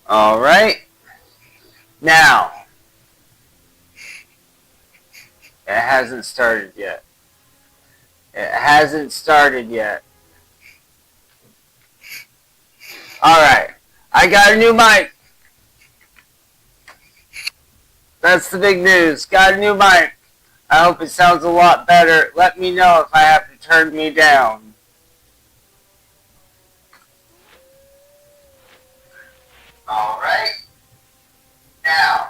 Alright. Now, it hasn't started yet. It hasn't started yet. Alright. I got a new mic. That's the big news. Got a new mic. I hope it sounds a lot better. Let me know if I have to turn me down. Alright. Now.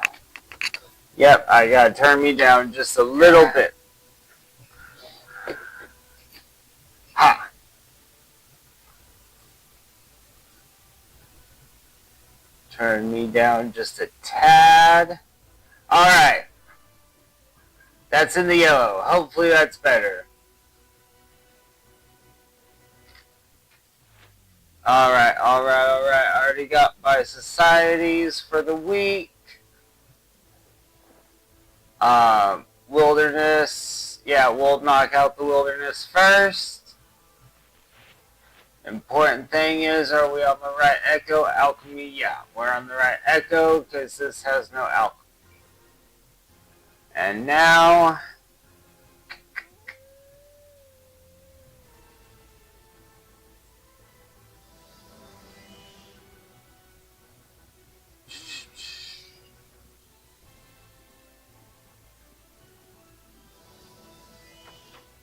Yep, I gotta turn me down just a little bit. Ha. Turn me down just a tad. Alright. That's in the yellow. Hopefully that's better. Alright. I already got my societies for the week. Wilderness. Yeah, we'll knock out the wilderness first. Important thing is, are we on the right echo? Alchemy, yeah. We're on the right echo because this has no alchemy. And now,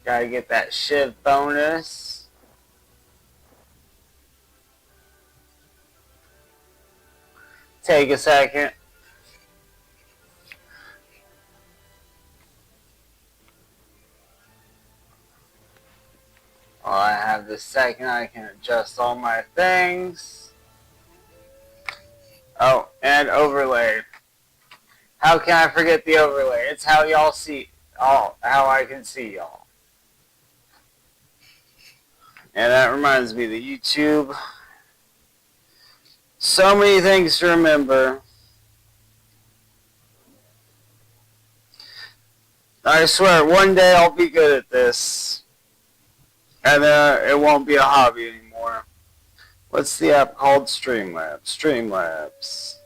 gotta get that shiv bonus. Take a second. While I have this second, I can adjust all my things. Oh, and overlay. How can I forget the overlay? It's how y'all see, how I can see y'all. And that reminds me, the YouTube. So many things to remember. I swear, one day I'll be good at this. And it won't be a hobby anymore. What's the app called? Streamlabs. Streamlabs.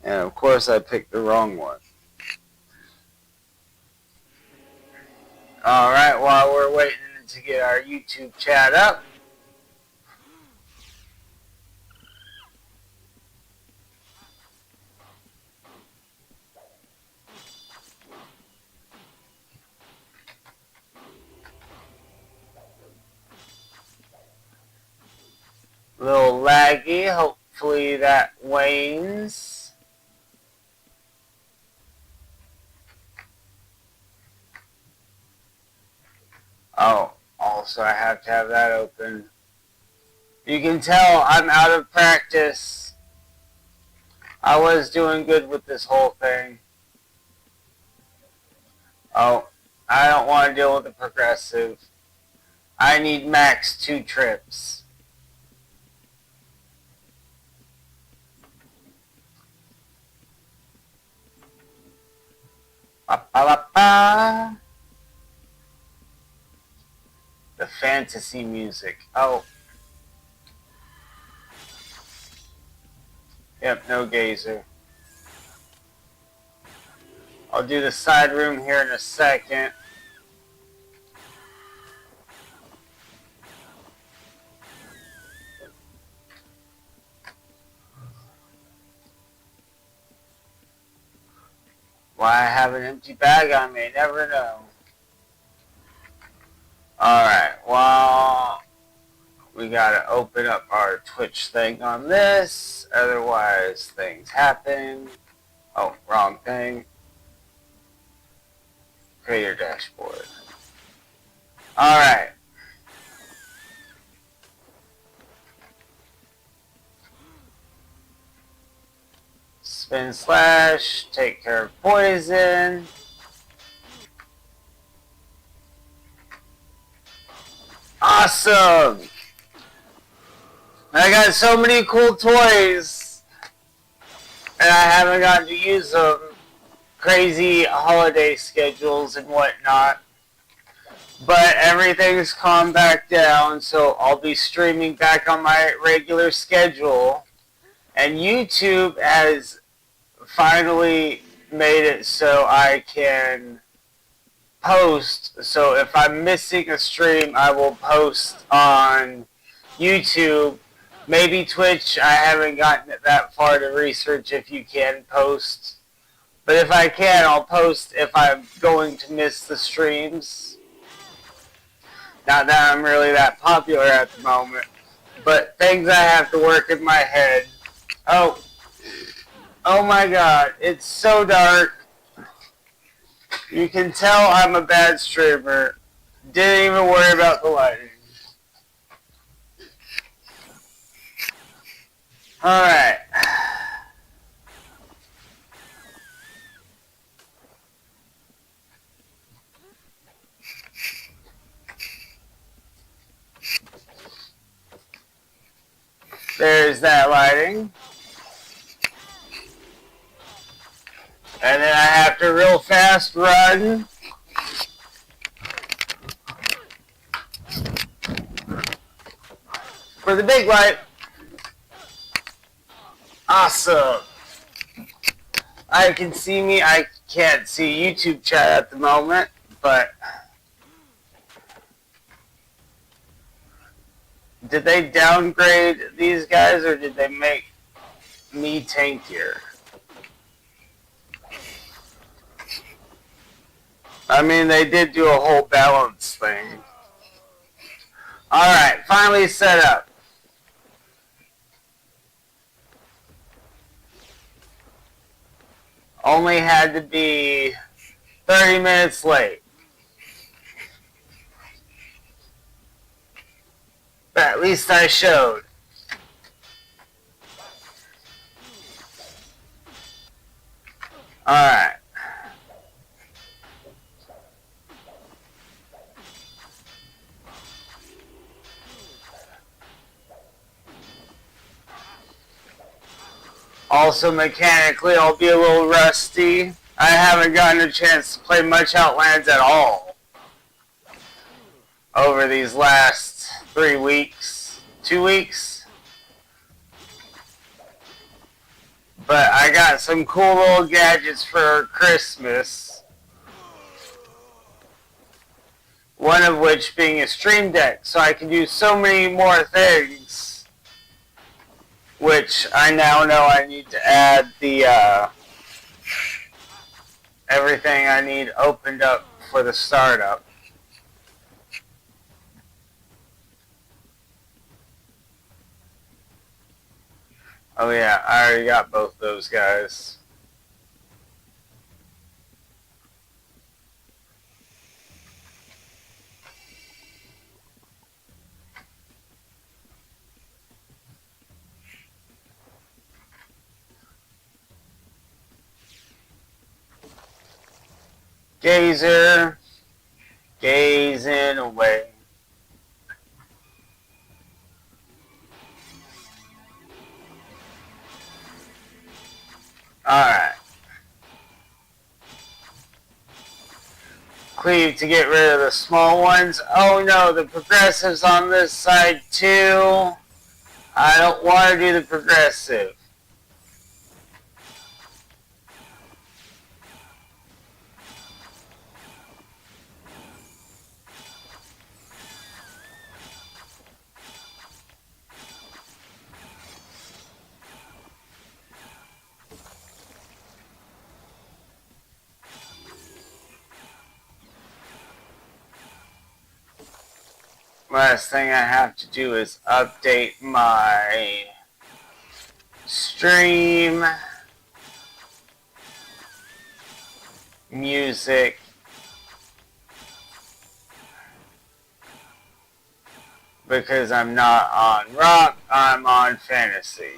And of course I picked the wrong one. Alright, while we're waiting to get our YouTube chat up. A little laggy, hopefully that wanes. Oh, also I have to have that open. You can tell I'm out of practice. I was doing good with this whole thing. Oh, I don't want to deal with the progressive. I need max 2 trips. Ba-ba-ba-ba. The fantasy music. Oh. Yep, no gazer. I'll do the side room here in a second. Why I have an empty bag on me, never know. Alright, well, we gotta open up our Twitch thing on this, otherwise things happen. Oh, wrong thing. Create your dashboard. Alright. Spin slash, take care of poison. Awesome! I got so many cool toys, and I haven't gotten to use them. Crazy holiday schedules and whatnot. But everything's calmed back down, so I'll be streaming back on my regular schedule. And YouTube has finally made it so I can post. So if I'm missing a stream, I will post on YouTube. Maybe Twitch, I haven't gotten that far to research if you can post. But if I can, I'll post if I'm going to miss the streams. Not that I'm really that popular at the moment. But things I have to work in my head. Oh my god, it's so dark. You can tell I'm a bad streamer. Didn't even worry about the lighting. Alright. There's that lighting. And then I have to real fast run. For the big light. Awesome. I can see me. I can't see YouTube chat at the moment, but did they downgrade these guys or did they make me tankier? I mean, they did do a whole balance thing. Alright, finally set up. Only had to be 30 minutes late. But at least I showed. Alright. Also, mechanically, I'll be a little rusty. I haven't gotten a chance to play much Outlands at all over these last 3 weeks, 2 weeks. But I got some cool little gadgets for Christmas. One of which being a stream deck, so I can do so many more things. Which I now know I need to add the everything I need opened up for the startup. Oh yeah, I already got both those guys. Gazer, gazing away. Alright. Cleave to get rid of the small ones. Oh no, the progressive's on this side too. I don't want to do the progressive. Last thing I have to do is update my stream music because I'm not on rock, I'm on fantasy.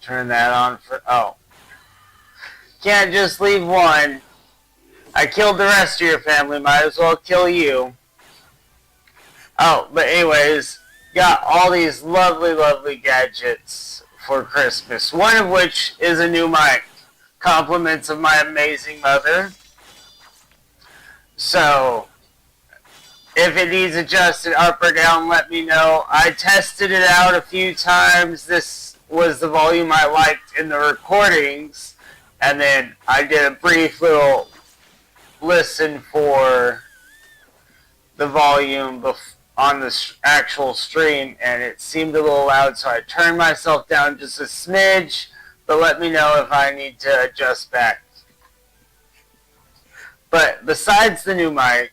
Turn that on for, oh. Can't just leave one. I killed the rest of your family, might as well kill you. Oh, but anyways, got all these lovely, lovely gadgets for Christmas. One of which is a new mic. Compliments of my amazing mother. So, if it needs adjusted up or down, let me know. I tested it out a few times. This was the volume I liked in the recordings. And then I did a brief little listen for the volume on the actual stream, and it seemed a little loud, so I turned myself down just a smidge, but let me know if I need to adjust back. But besides the new mic,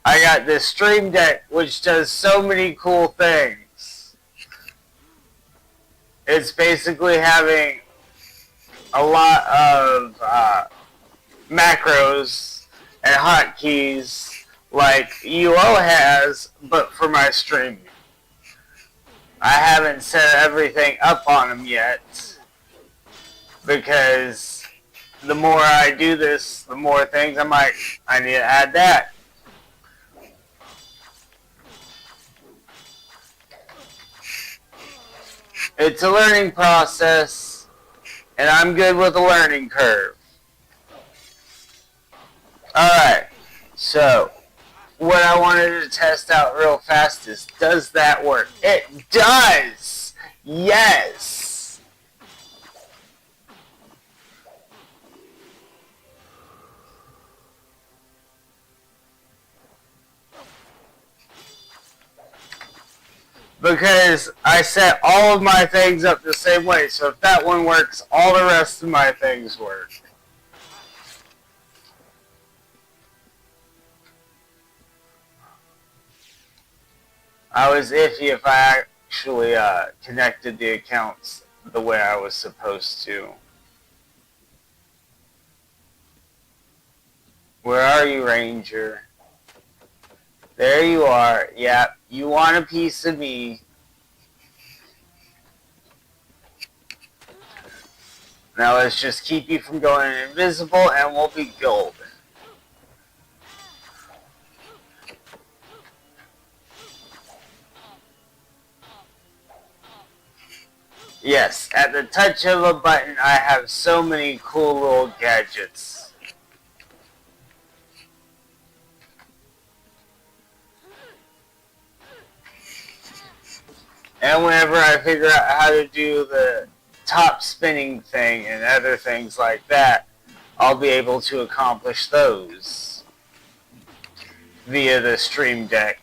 I got this Stream Deck, which does so many cool things. It's basically having a lot of macros and hotkeys like UO has, but for my streaming. I haven't set everything up on them yet, because the more I do this, the more things I need to add that. It's a learning process, and I'm good with the learning curve. Alright, so what I wanted to test out real fast is, does that work? It does! Yes! Because I set all of my things up the same way, so if that one works, all the rest of my things work. I was iffy if I actually connected the accounts the way I was supposed to. Where are you, Ranger? There you are. Yep, you want a piece of me. Now let's just keep you from going invisible and we'll be golden. Yes, at the touch of a button, I have so many cool little gadgets. And whenever I figure out how to do the top spinning thing and other things like that, I'll be able to accomplish those via the Stream Deck.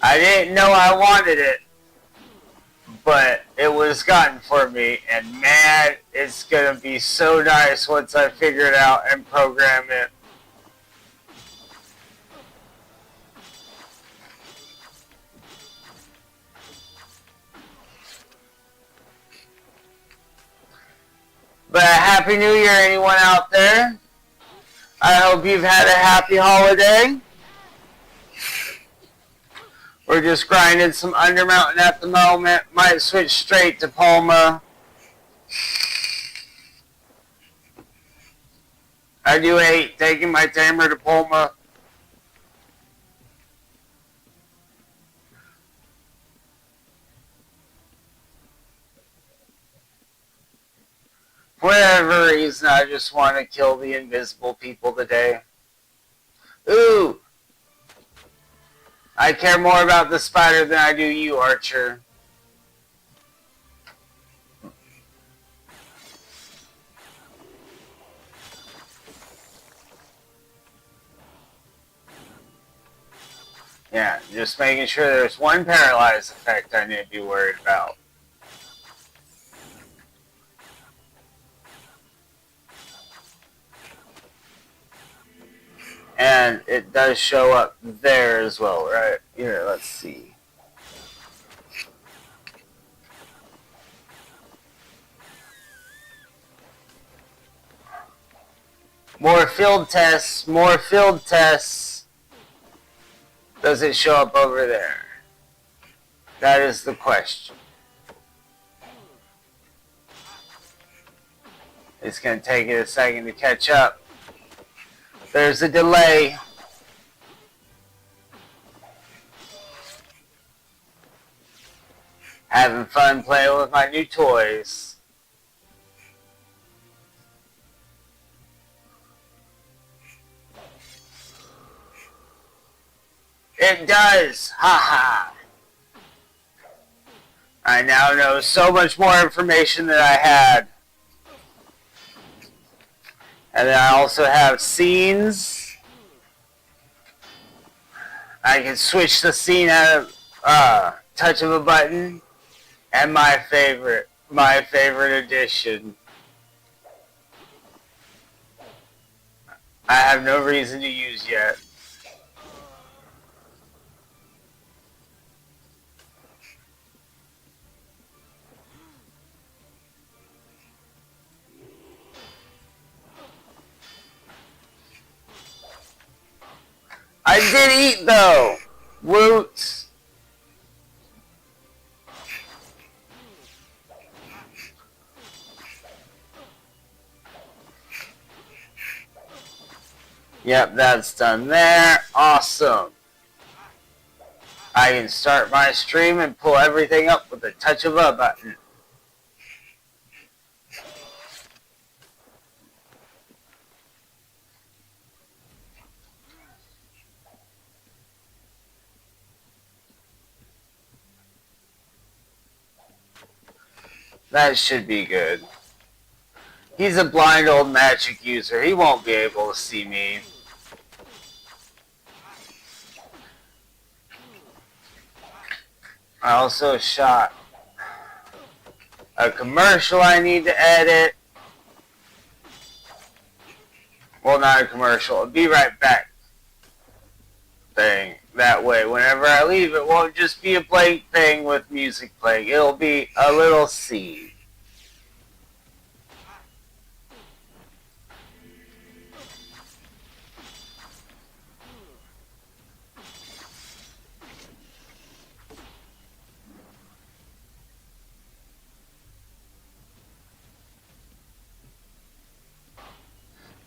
I didn't know I wanted it, but it was gotten for me, and man, it's gonna be so nice once I figure it out and program it. But Happy New Year, anyone out there? I hope you've had a happy holiday. We're just grinding some Undermountain at the moment. Might switch straight to Palma. I do hate taking my tamer to Palma. For whatever reason, I just want to kill the invisible people today. Ooh! I care more about the spider than I do you, Archer. Yeah, just making sure there's one paralyzed effect I need to be worried about. And it does show up there as well, right? Here, let's see. More field tests, more field tests. Does it show up over there? That is the question. It's going to take it a second to catch up. There's a delay. Having fun playing with my new toys. It does! Haha! I now know so much more information than I had. And then I also have scenes. I can switch the scene at a touch of a button. And my favorite addition. I have no reason to use yet. I did eat though! Woots! Yep, that's done there. Awesome. I can start my stream and pull everything up with a touch of a button. That should be good. He's a blind old magic user. He won't be able to see me. I also shot a commercial I need to edit. Well, not a commercial. A be right back thing. That way, whenever I leave, it won't just be a blank thing with music playing. It'll be a little scene.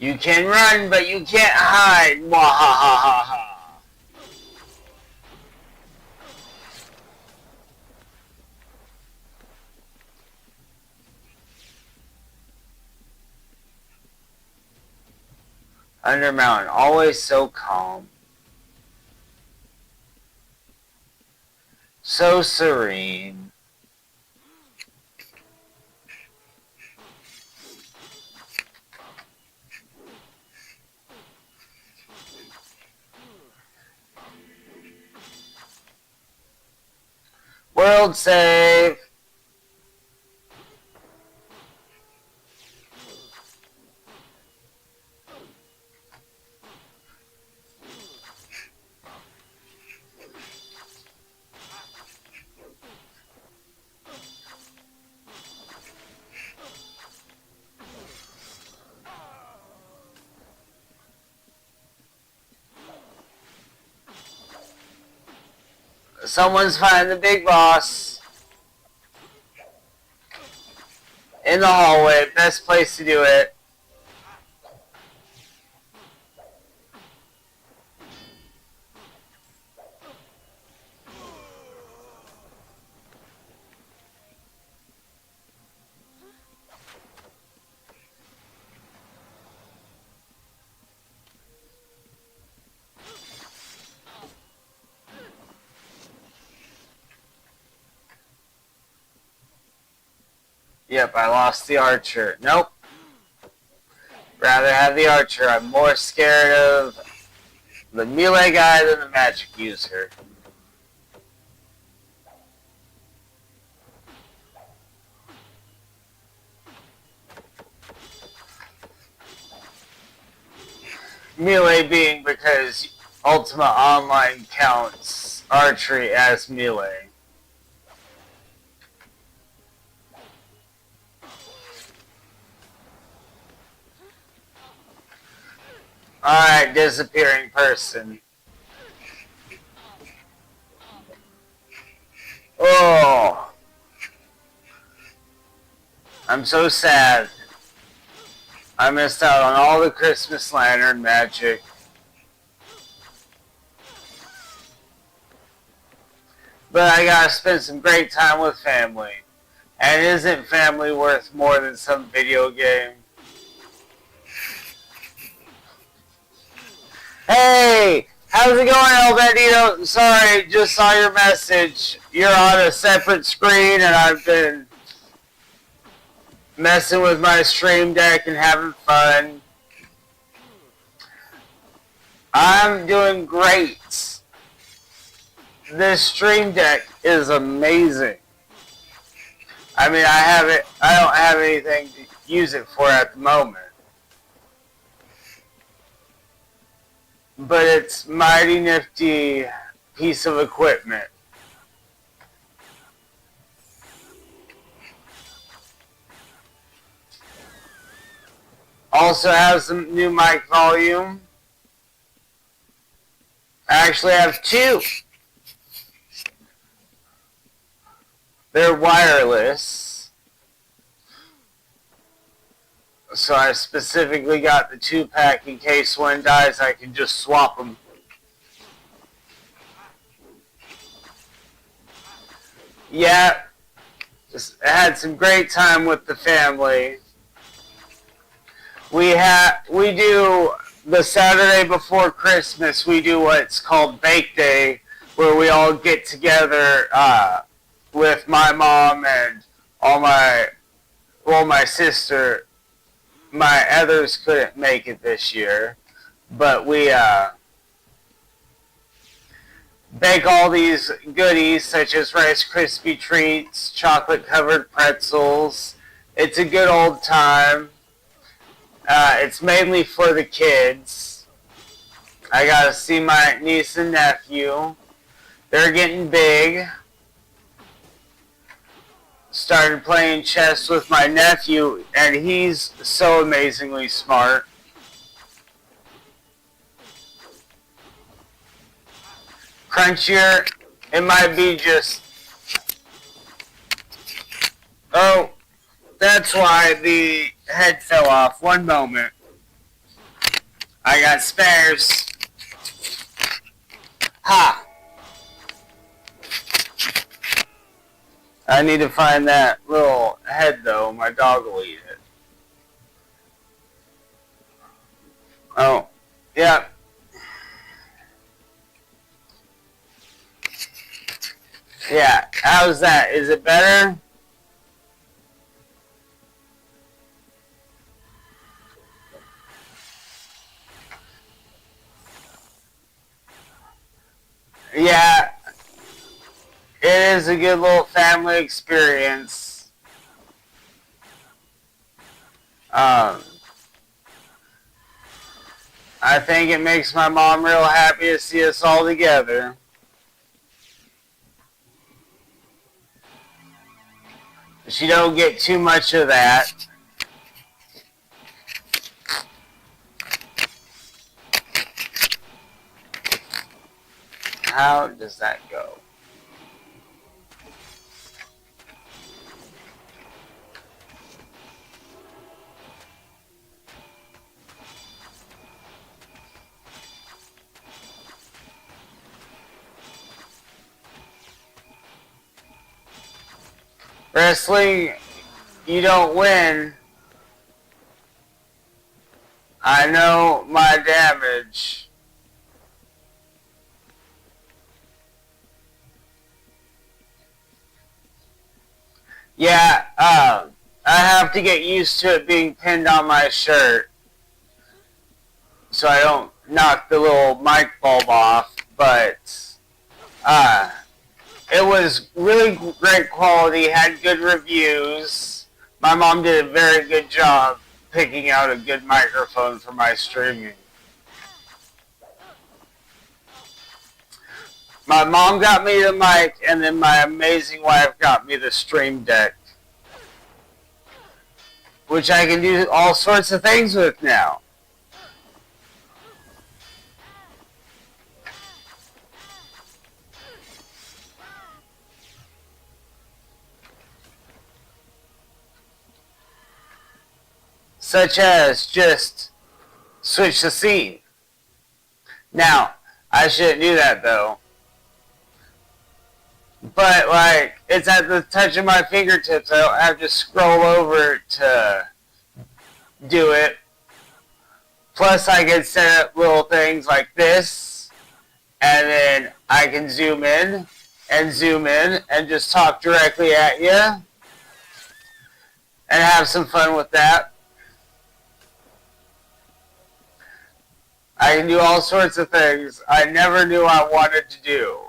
You can run, but you can't hide. Wahahaha. Undermountain, always so calm. So serene. World save. Someone's finding the big boss. In the hallway, best place to do it. Yep, I lost the archer. Nope. Rather have the archer. I'm more scared of the melee guy than the magic user. Melee being because Ultima Online counts archery as melee. Alright, disappearing person. Oh! I'm so sad. I missed out on all the Christmas lantern magic. But I gotta spend some great time with family. And isn't family worth more than some video game? Hey! How's it going, El Bandito? Sorry, just saw your message. You're on a separate screen and I've been messing with my stream deck and having fun. I'm doing great. This stream deck is amazing. I mean, I don't have anything to use it for at the moment. But it's mighty nifty piece of equipment. Also has some new mic volume. I actually have two. They're wireless. So I specifically got the 2-pack in case one dies, I can just swap them. Yeah, just had some great time with the family. We do the Saturday before Christmas, we do what's called Bake Day, where we all get together with my mom and my sister. My others couldn't make it this year, but we bake all these goodies such as Rice Krispie treats, chocolate covered pretzels. It's a good old time. It's mainly for the kids. I gotta see my niece and nephew. They're getting big. Started playing chess with my nephew, and he's so amazingly smart. Crunchier, it might be just... Oh, that's why the head fell off. One moment. I got spares. Ha! I need to find that little head, though. My dog will eat it. Oh, yeah. Yeah, how's that? Is it better? Yeah. It is a good little family experience. I think it makes my mom real happy to see us all together. She don't get too much of that. How does that go? Wrestling, you don't win. I know my damage. Yeah, I have to get used to it being pinned on my shirt so I don't knock the little mic bulb off, but it was really great quality, had good reviews. My mom did a very good job picking out a good microphone for my streaming. My mom got me the mic, and then my amazing wife got me the stream deck, which I can do all sorts of things with now. Such as just switch the scene. Now, I shouldn't do that though. But like, it's at the touch of my fingertips. I don't have to scroll over to do it. Plus, I can set up little things like this, and then I can zoom in and just talk directly at you and have some fun with that. I can do all sorts of things I never knew I wanted to do.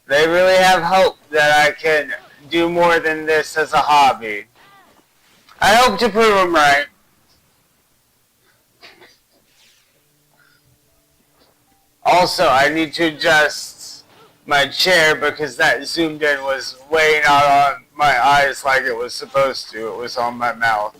They really have hope that I can do more than this as a hobby. I hope to prove them right. Also, I need to adjust my chair because that zoomed in was way not on my eyes like it was supposed to. It was on my mouth.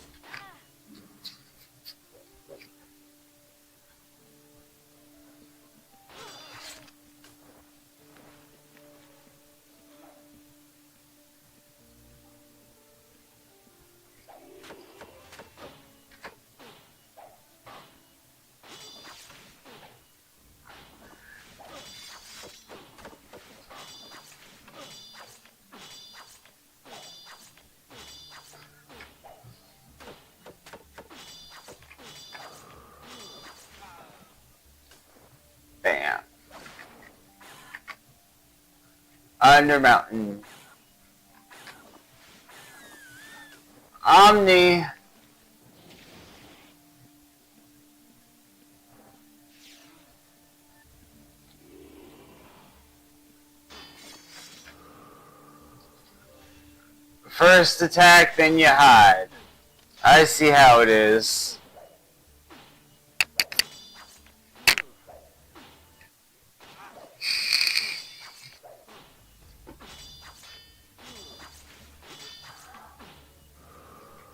Bam. Under mountain. Omni. First attack, then you hide. I see how it is.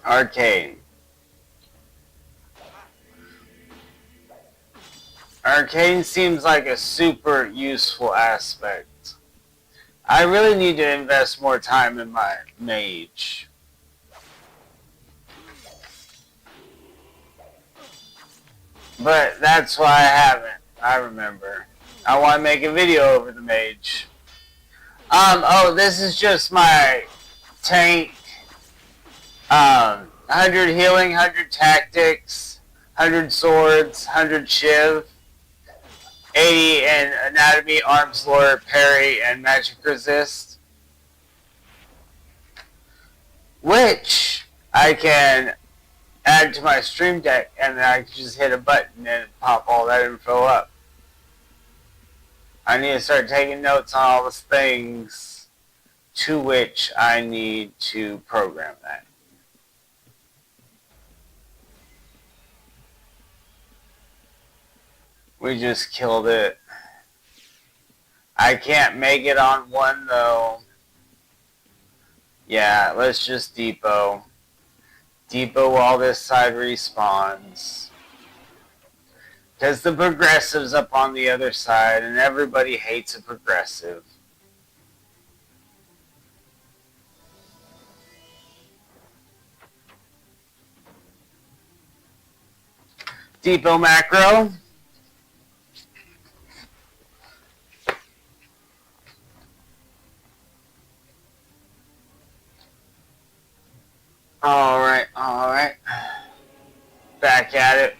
Arcane. Arcane seems like a super useful aspect. I really need to invest more time in my mage. But that's why I haven't. I remember. I want to make a video over the mage. Oh, this is just my tank. 100 healing, 100 tactics, 100 swords, 100 shiv, 80 in anatomy, arms lore, parry, and magic resist. Which I can add to my stream deck, and then I can just hit a button and pop all that info up. I need to start taking notes on all the things to which I need to program that. We just killed it. I can't make it on one though. Yeah, let's just depot. Depot while this side respawns. Because the progressive's up on the other side and everybody hates a progressive. Depot macro. Alright, alright. Back at it.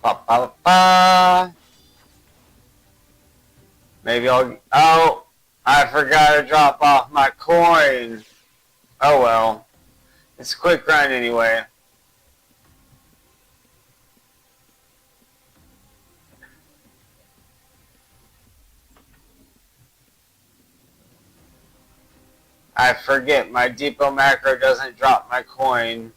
Ba, ba, ba. Maybe I'll... Oh! I forgot to drop off my coin. Oh well. It's a quick run anyway. I forget my depot macro doesn't drop my coin.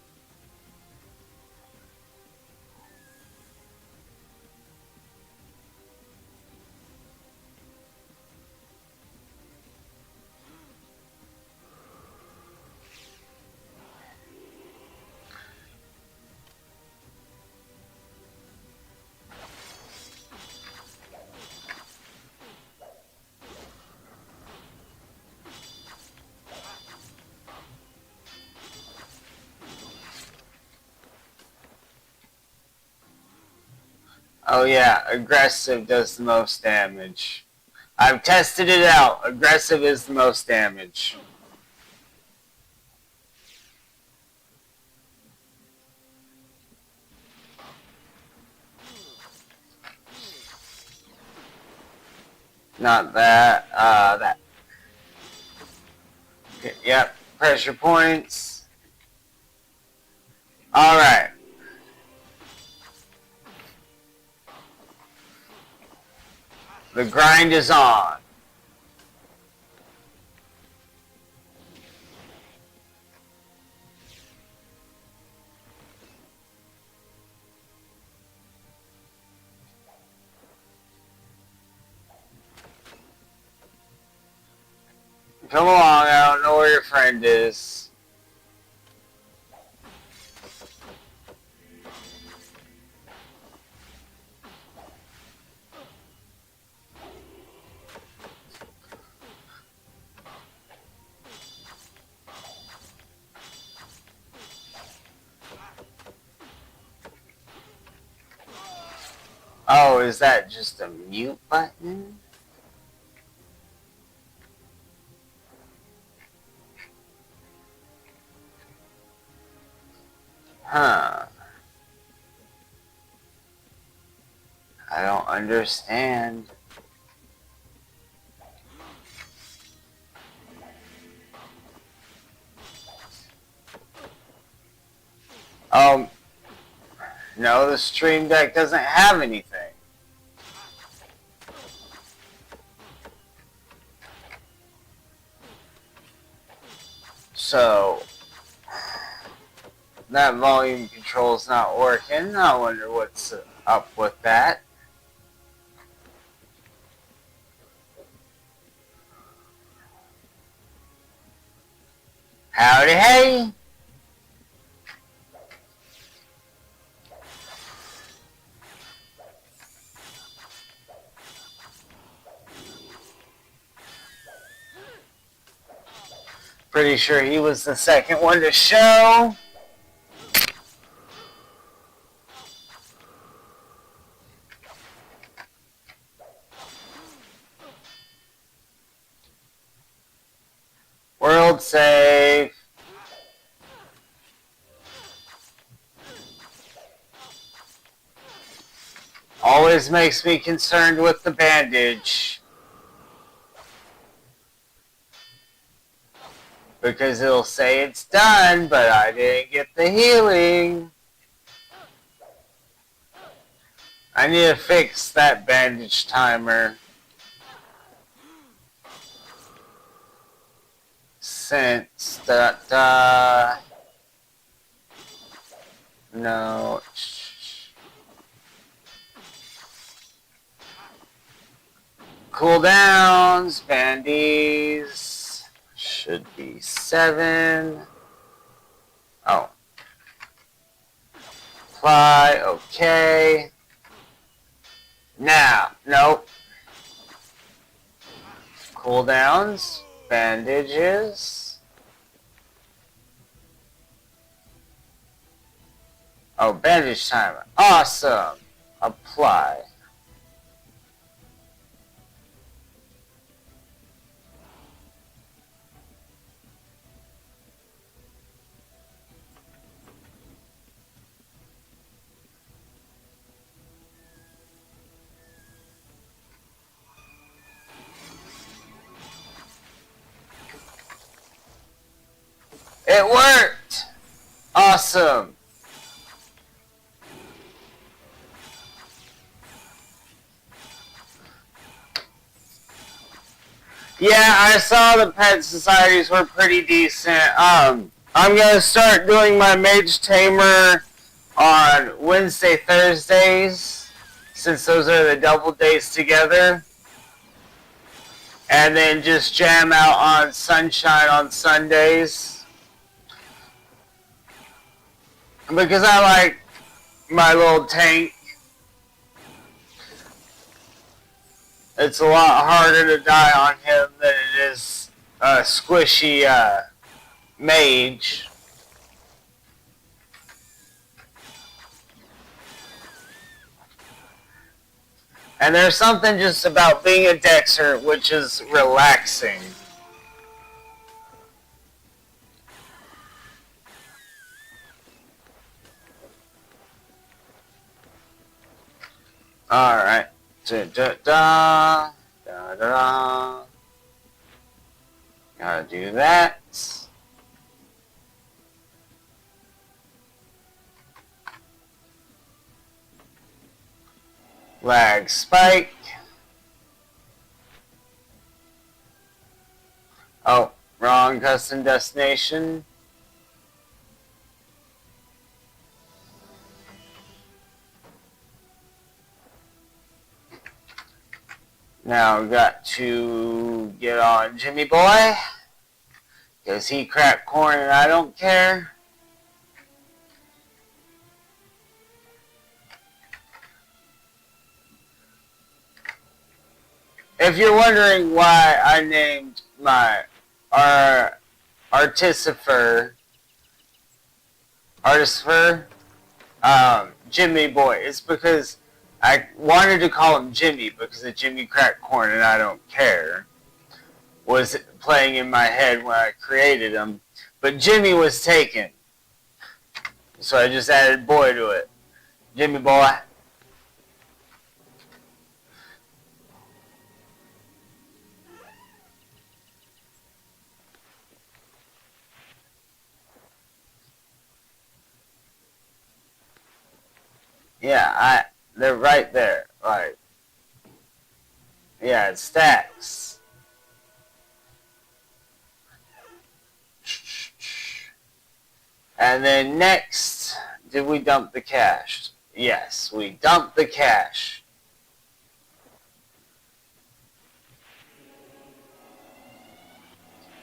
Oh yeah, aggressive does the most damage. I've tested it out. Aggressive is the most damage. Not that. That. Okay, yep. Pressure points. Alright. The grind is on. Come along, I don't know where your friend is. Oh, is that just a mute button? Huh. I don't understand. No, the Stream Deck doesn't have anything. So, that volume control's not working. I wonder what's up with that. Howdy hey! Pretty sure he was the second one to show. World save. Always makes me concerned with the bandage. Because it'll say it's done, but I didn't get the healing. I need to fix that bandage timer. Since no. Cooldowns, bandies should be 7. Oh. Apply, okay. Now, nope. Cooldowns, bandages. Oh, bandage timer. Awesome. Apply. It worked! Awesome! Yeah, I saw the pet societies were pretty decent. I'm gonna start doing my Mage Tamer on Wednesday, Thursdays, since those are the double days together. And then just jam out on Sunshine on Sundays. Because I like my little tank. It's a lot harder to die on him than it is a squishy mage. And there's something just about being a Dexxer which is relaxing. Alright. Da da da. Da da da. Gotta do that. Lag spike. Oh, wrong custom destination. Now we got to get on Jimmy Boy, because he cracked corn and I don't care. If you're wondering why I named my artificer Jimmy Boy, it's because I wanted to call him Jimmy because the Jimmy Crack Corn and I Don't Care was playing in my head when I created him, but Jimmy was taken, so I just added boy to it. Jimmy Boy. Yeah, they're right there. Like, yeah, it stacks. And then next, did we dump the cache? Yes, we dumped the cache.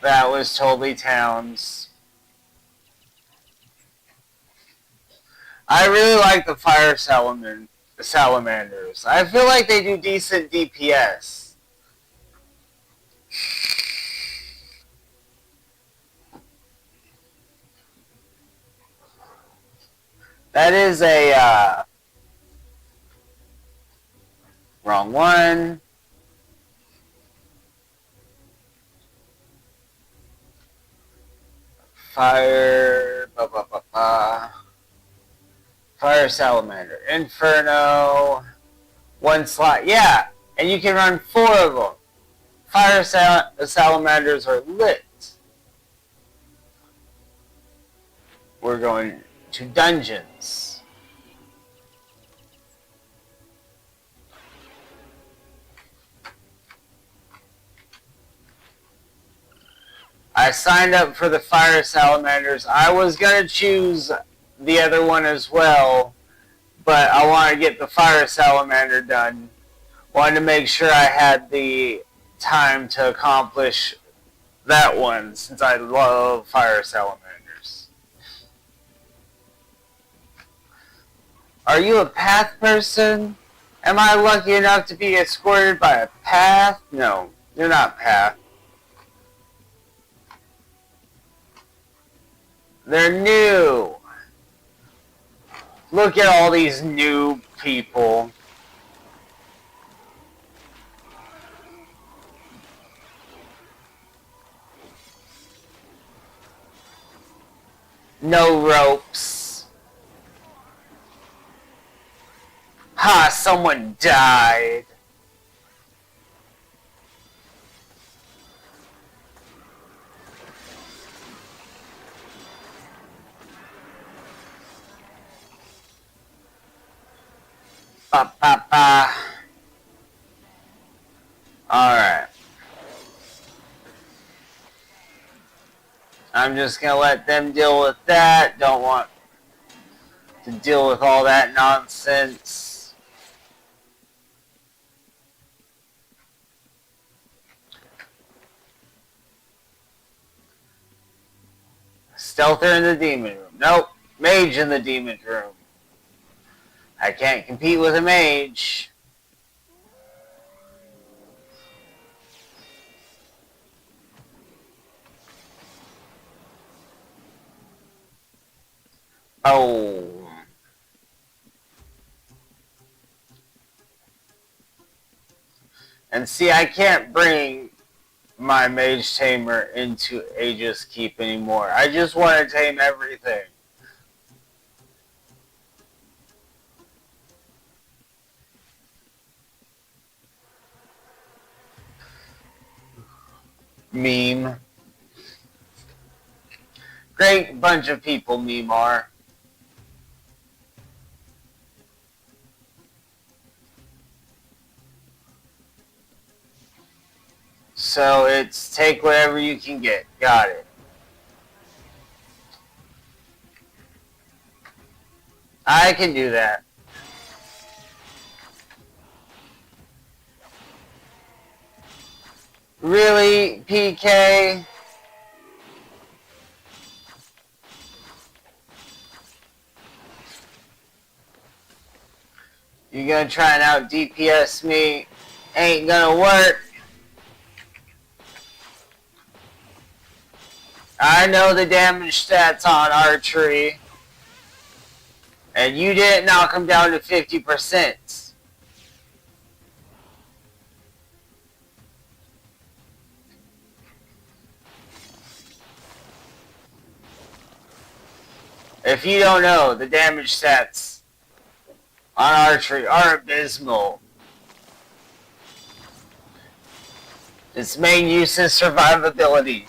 That was totally Towns. I really like the fire salamanders. I feel like they do decent DPS. That is a, wrong one. Fire, Fire Salamander, Inferno, one slot. Yeah, and you can run 4 of them. Fire Salamanders are lit. We're going to dungeons. I signed up for the Fire Salamanders. I was going to choose the other one as well, but I want to get the Fire Salamander done. Wanted to make sure I had the time to accomplish that one, since I love Fire Salamanders. Are you a path person? Am I lucky enough to be escorted by a path? No, you're not path. They're new. Look at all these new people. No ropes. Ha, someone died. Alright. I'm just gonna let them deal with that. Don't want to deal with all that nonsense. Stealther in the demon room. Nope. Mage in the demon room. I can't compete with a mage. Oh. And see, I can't bring my mage tamer into Aegis Keep anymore. I just want to tame everything. Meme. Great bunch of people, meme are. So it's take whatever you can get. Got it. I can do that. Really, PK? You gonna try and out DPS me? Ain't gonna work. I know the damage stats on archery. And you didn't knock him down to 50%. If you don't know, the damage stats on archery are abysmal. Its main use is survivability.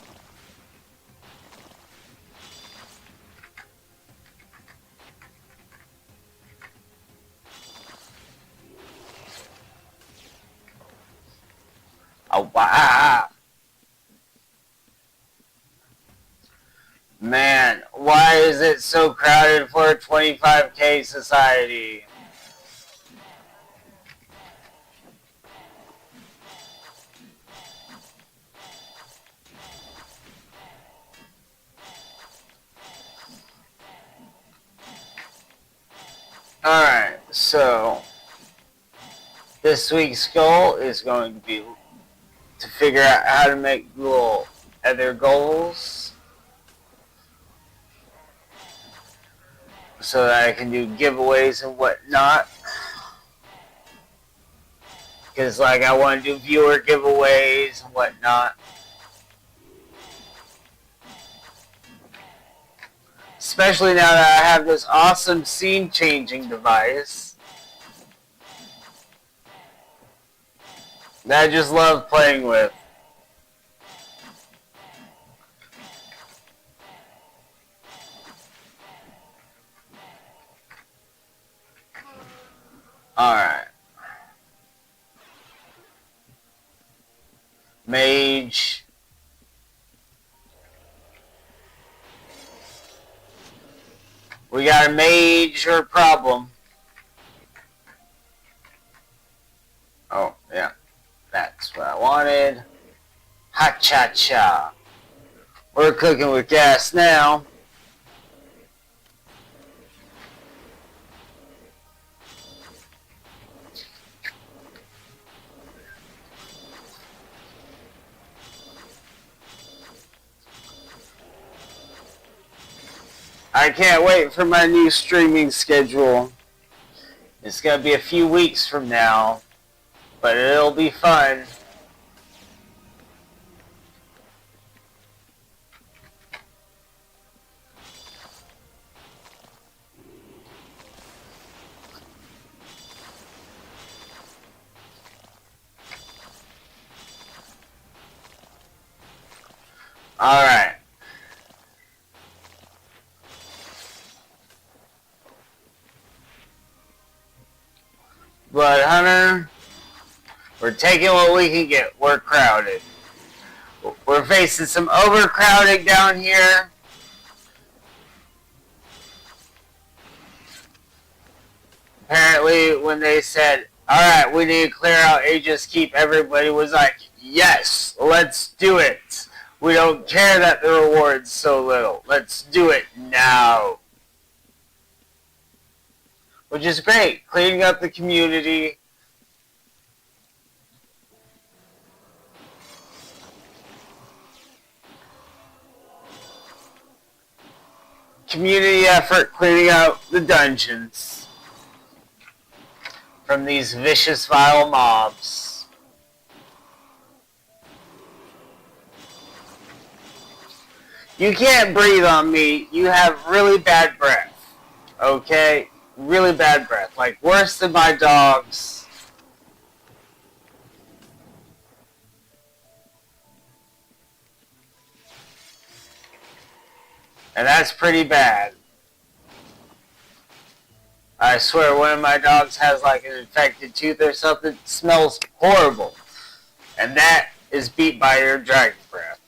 Oh, wow. Man, why is it so crowded for a 25k society? Alright, so this week's goal is going to be to figure out how to make little other goals so that I can do giveaways and whatnot. Because, like, I want to do viewer giveaways and whatnot. Especially now that I have this awesome scene-changing device that I just love playing with. Alright. Mage. We got a major problem. Oh, yeah. That's what I wanted. Ha-cha-cha. We're cooking with gas now. I can't wait for my new streaming schedule. It's going to be a few weeks from now, but it'll be fun. Alright. Blood Hunter, we're taking what we can get. We're crowded. We're facing some overcrowding down here. Apparently, when they said, alright, we need to clear out Aegis Keep, everybody was like, yes, let's do it. We don't care that the reward's so little. Let's do it now. Which is great. Cleaning up the community. Community effort cleaning out the dungeons from these vicious, vile mobs. You can't breathe on me. You have really bad breath. Okay? Really bad breath. Like, worse than my dog's. And that's pretty bad. I swear one of my dogs has like an infected tooth or something. It smells horrible. And that is beat by your dragon breath.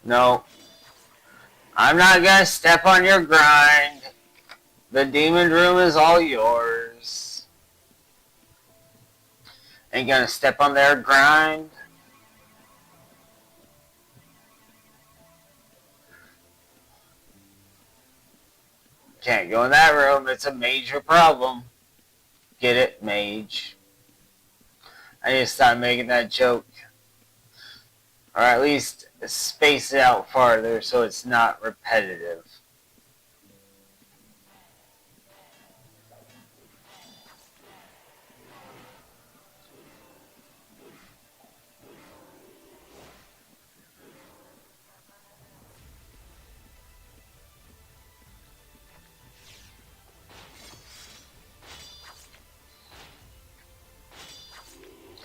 No. I'm not gonna step on your grind. The demon room is all yours. Ain't gonna step on their grind. Can't go in that room. It's a major problem. Get it, mage? I need to stop making that joke. Or at least space it out farther so it's not repetitive.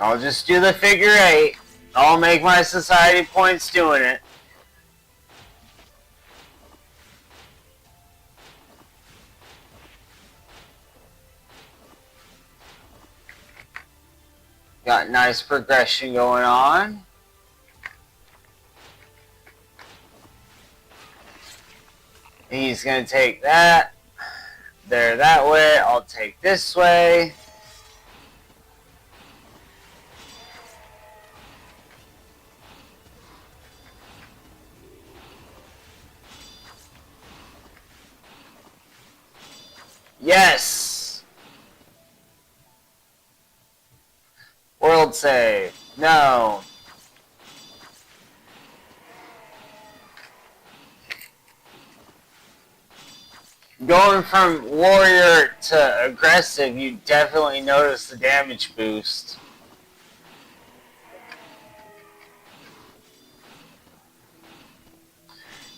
I'll just do the figure 8. I'll make my society points doing it. Got nice progression going on. He's going to take that. There, that way. I'll take this way. Yes! World save. No. Going from warrior to aggressive, you definitely notice the damage boost.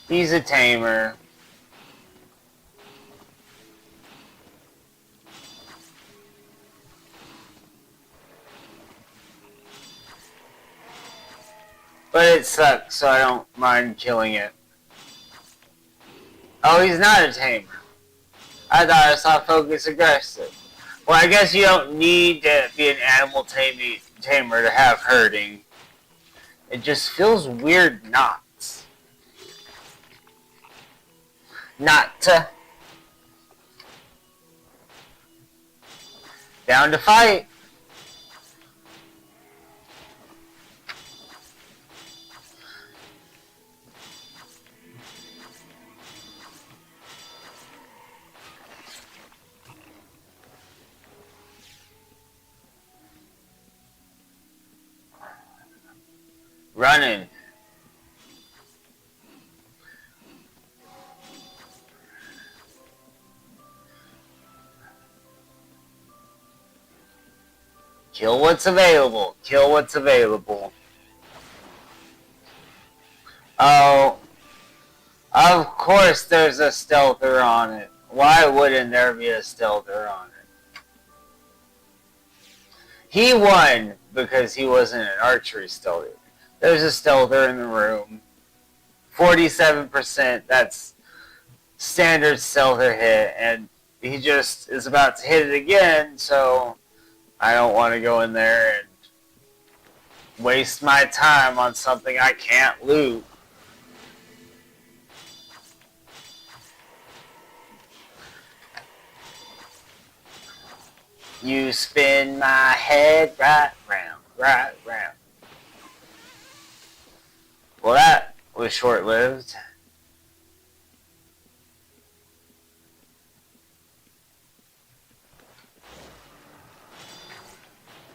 He's a tamer. But it sucks, so I don't mind killing it. Oh, he's not a tamer. I thought I saw focus aggressive. Well, I guess you don't need to be an animal tamer to have herding. It just feels weird not. Not to. Down to fight. Running. Kill what's available. Kill what's available. Oh. Of course there's a stealther on it. Why wouldn't there be a stealther on it? He won because he wasn't an archery stealther. There's a stealther in the room. 47%, that's standard stealther hit, and he just is about to hit it again, so I don't want to go in there and waste my time on something I can't loot. You spin my head right round, right round. Well, that was short-lived.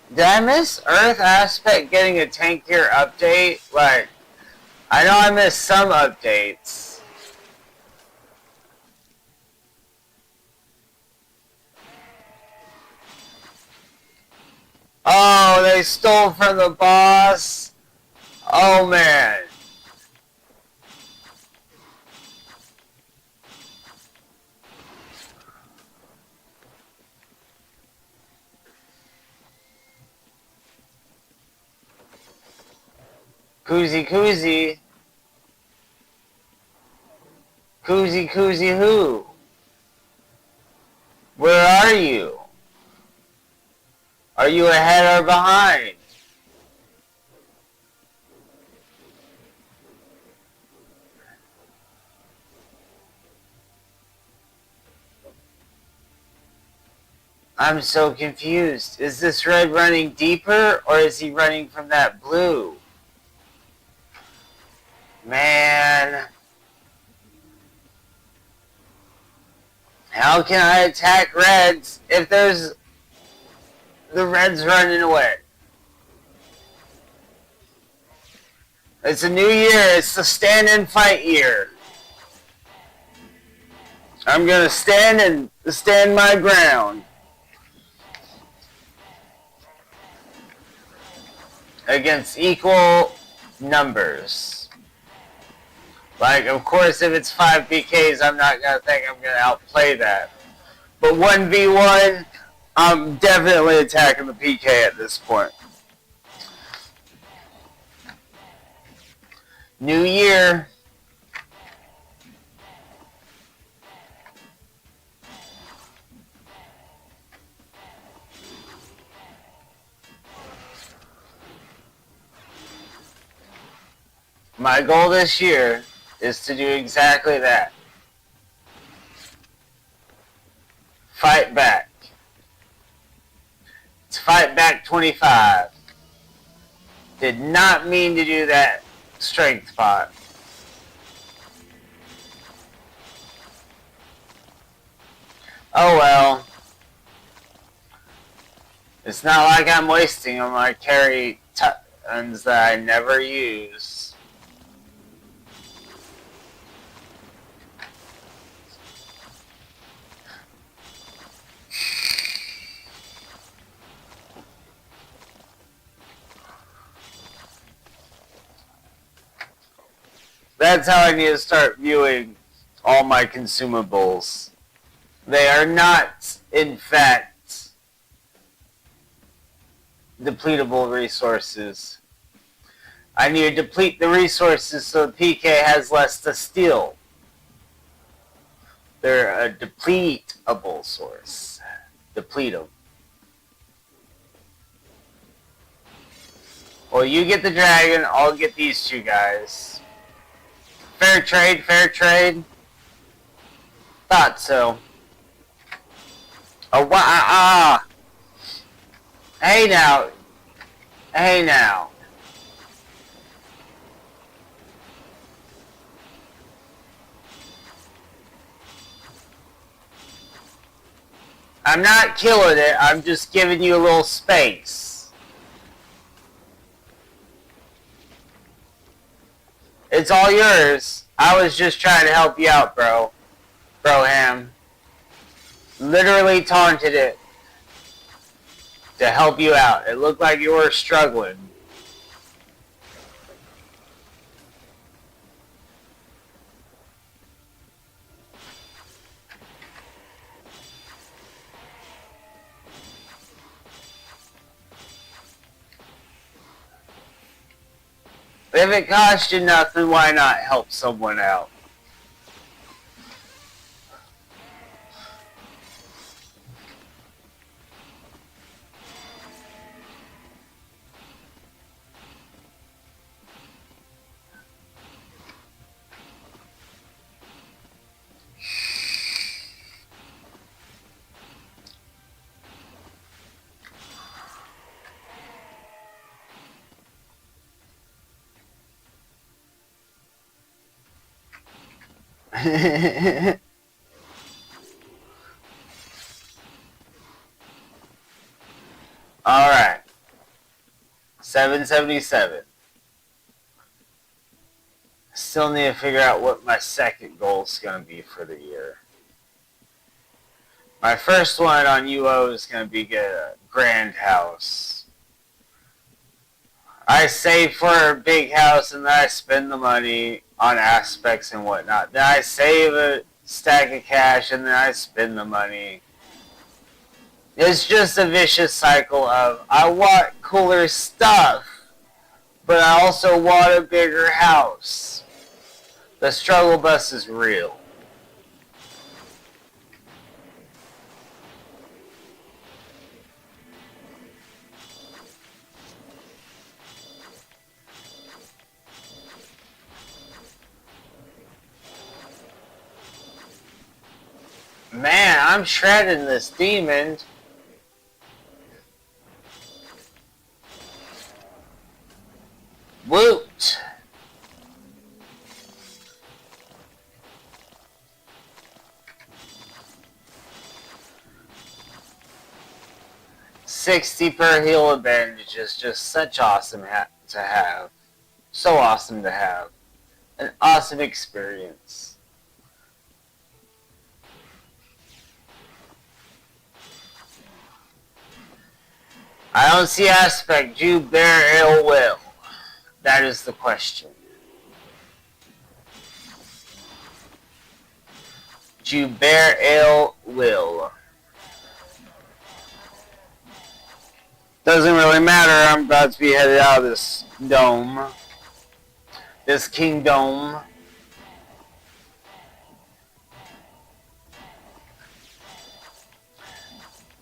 Did I miss Earth Aspect getting a tankier update? Like, I know I missed some updates. Oh, they stole from the boss. Oh, man. Koozie Koozie. Koozie Koozie who? Where are you? Are you ahead or behind? I'm so confused. Is this red running deeper or is he running from that blue? Man. How can I attack reds if there's the reds running away? It's a new year. It's the stand and fight year. I'm going to stand my ground. Against equal numbers. Like, of course, if it's 5 PKs, I'm not going to think I'm going to outplay that. But 1v1, I'm definitely attacking the PK at this point. New year. My goal this year is to do exactly that. Fight back. It's fight back 25. Did not mean to do that strength pot. Oh well. It's not like I'm wasting them. I carry tons that I never use. That's how I need to start viewing all my consumables. They are not, in fact, depletable resources. I need to deplete the resources so the PK has less to steal. They're a depletable source. Depletable. Well, you get the dragon, I'll get these two guys. Fair trade, fair trade. Thought so. Oh, wow. Hey now. Hey now. I'm not killing it, I'm just giving you a little space. It's all yours. I was just trying to help you out, bro. Broham. Literally taunted it to help you out. It looked like you were struggling. If it cost you nothing, why not help someone out? Alright. 777. Still need to figure out what my second goal is going to be for the year. My first one on UO is going to be get a grand house. I save for a big house and then I spend the money on aspects and whatnot. Then I save a stack of cash and then I spend the money. It's just a vicious cycle of I want cooler stuff, but I also want a bigger house. The struggle bus is real. Man, I'm shredding this demon. Woot! $60 per heal advantage is just such awesome to have. So awesome to have. An awesome experience. I don't see aspect. Do you bear ill will? That is the question. Do you bear ill will? Doesn't really matter. I'm about to be headed out of this dome. This kingdom.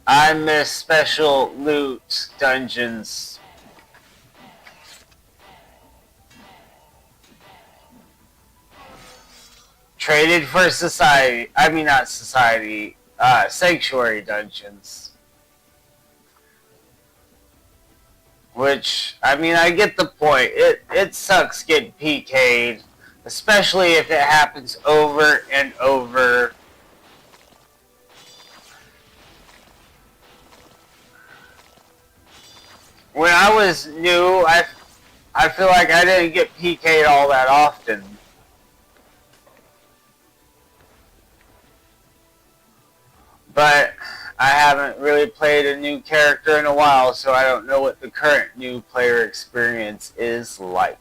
I miss special loot dungeons. Traded for society. I mean, not society. Sanctuary dungeons. Which, I mean, I get the point. It sucks getting PK'd. Especially if it happens over and over. When I was new, I feel like I didn't get PK'd all that often. But I haven't really played a new character in a while, so I don't know what the current new player experience is like.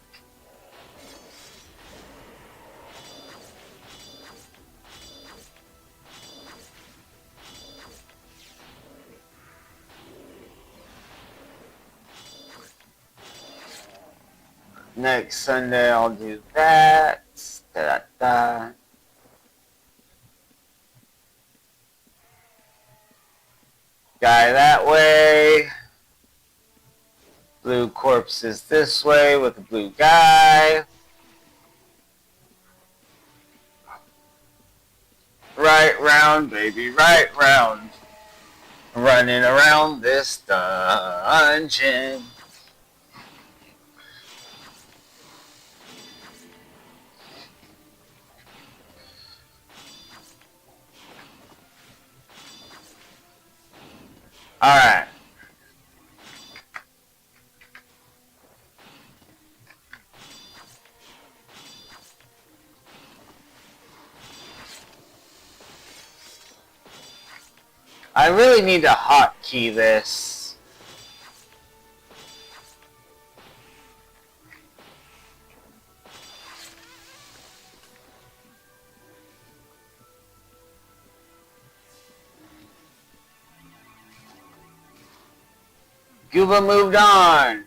Next Sunday I'll do that. Da-da-da. Guy that way. Blue corpse is this way with the blue guy. Right round, baby, right round. Running around this dungeon. Alright. I really need to hotkey this. Cuba moved on.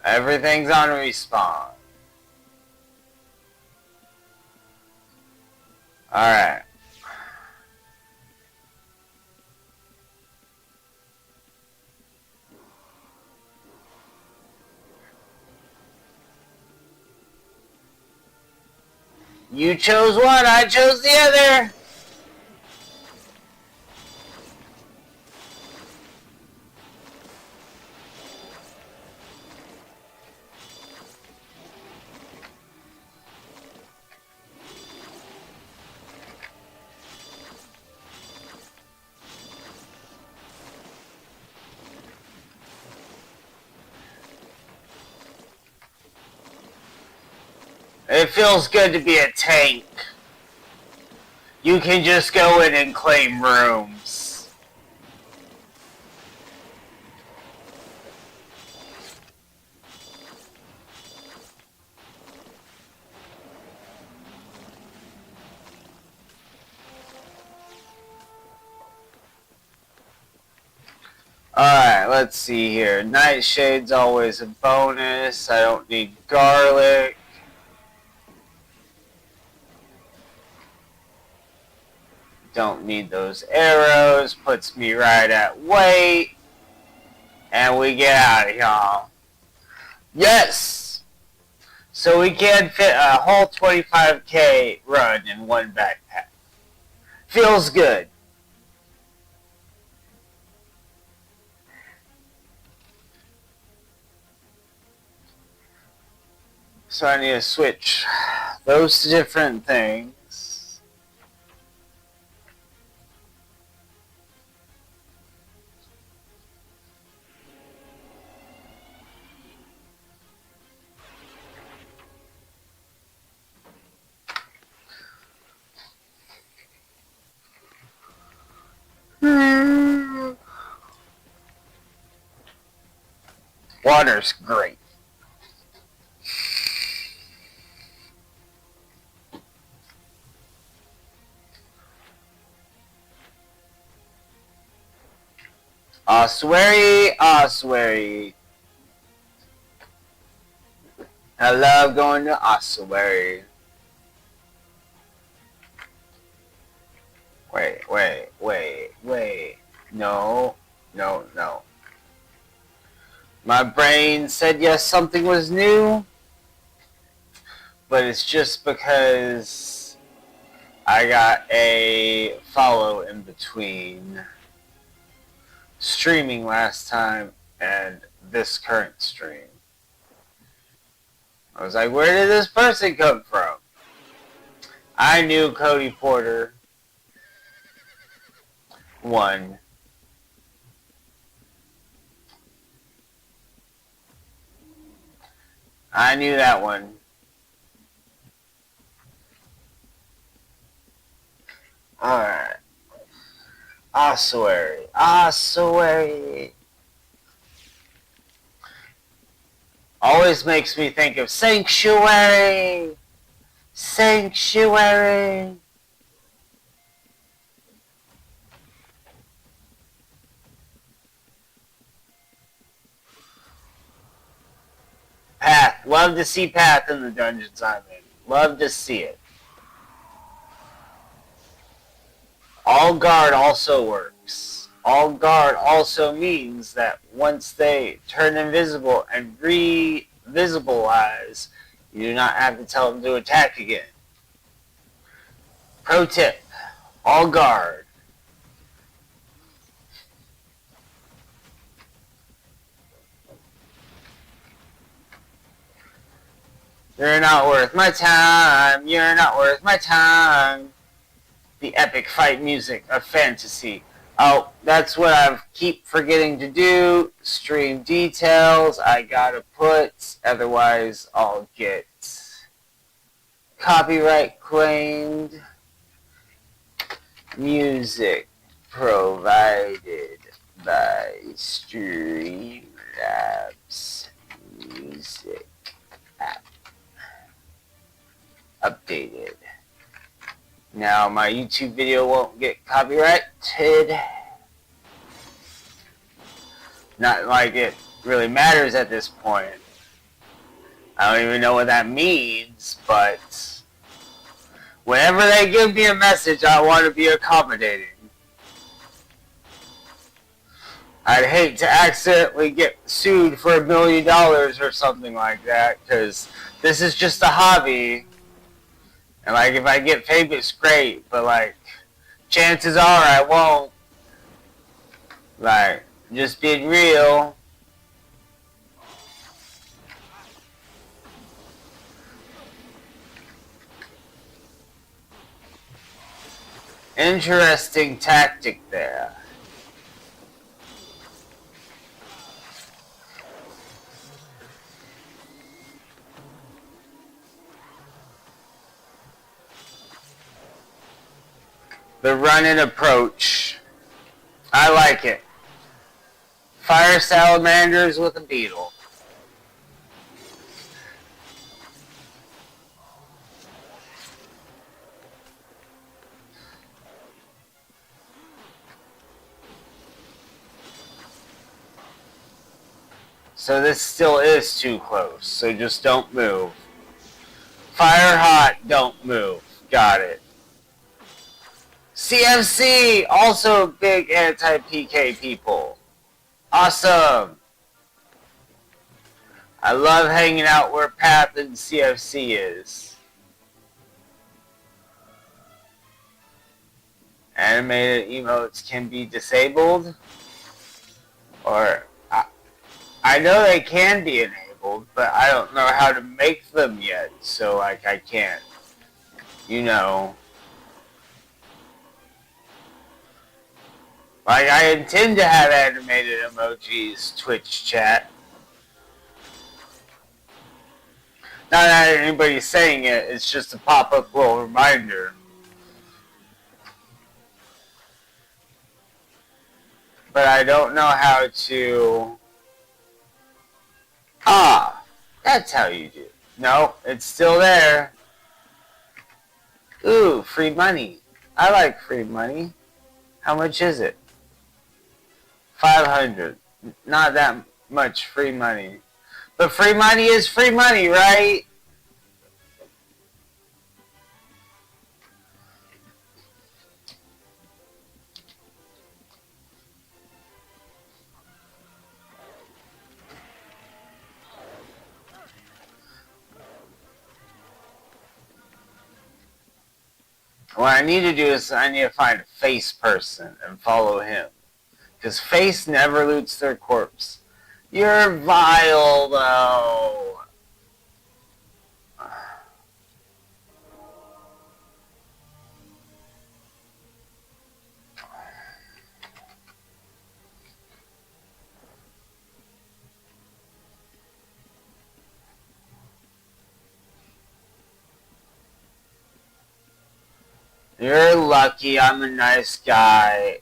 Everything's on respawn. Alright. You chose one, I chose the other. It feels good to be a tank. You can just go in and claim rooms. Alright, let's see here. Nightshade's always a bonus. I don't need garlic. Don't need those arrows. Puts me right at weight. And we get out of here. Yes! So we can fit a whole 25k run in one backpack. Feels good. So I need to switch those different things. Water's great. Ossuary. I love going to Ossuary. Wait. No. My brain said yes, something was new, but it's just because I got a follow in between streaming last time and this current stream. I was like, where did this person come from? I knew Cody Porter won. I knew that one. Alright. Ossuary. Always makes me think of Sanctuary. Path. Love to see Path in the dungeons I'm in. Love to see it. All guard also works. All guard also means that once they turn invisible and re-visibilize, you do not have to tell them to attack again. Pro tip. All guard. You're not worth my time. You're not worth my time. The epic fight music of fantasy. Oh, that's what I keep forgetting to do. Stream details. I gotta put, otherwise I'll get copyright claimed. Music provided by Streamlabs Music app. Updated. Now my YouTube video won't get copyrighted. Not like it really matters at this point. I don't even know what that means, but whenever they give me a message, I want to be accommodating. I'd hate to accidentally get sued for $1 million or something like that, because this is just a hobby. And like, if I get famous, great, but like, chances are I won't. Like, just being real. Interesting tactic there. The run and approach. I like it. Fire salamanders with a beetle. So this still is too close, so just don't move. Fire hot, don't move. Got it. CFC, also big anti-PK people. Awesome. I love hanging out where Path and CFC is. Animated emotes can be disabled. Or, I know they can be enabled, but I don't know how to make them yet. So, like, I can't, you know. Like, I intend to have animated emojis, Twitch chat. Not that anybody's saying it, it's just a pop-up little reminder. But I don't know how to... Ah! That's how you do it. No, it's still there. Ooh, free money. I like free money. How much is it? 500. Not that much free money. But free money is free money, right? What I need to do is I need to find a face person and follow him. Because face never loots their corpse. You're vile, though. You're lucky I'm a nice guy.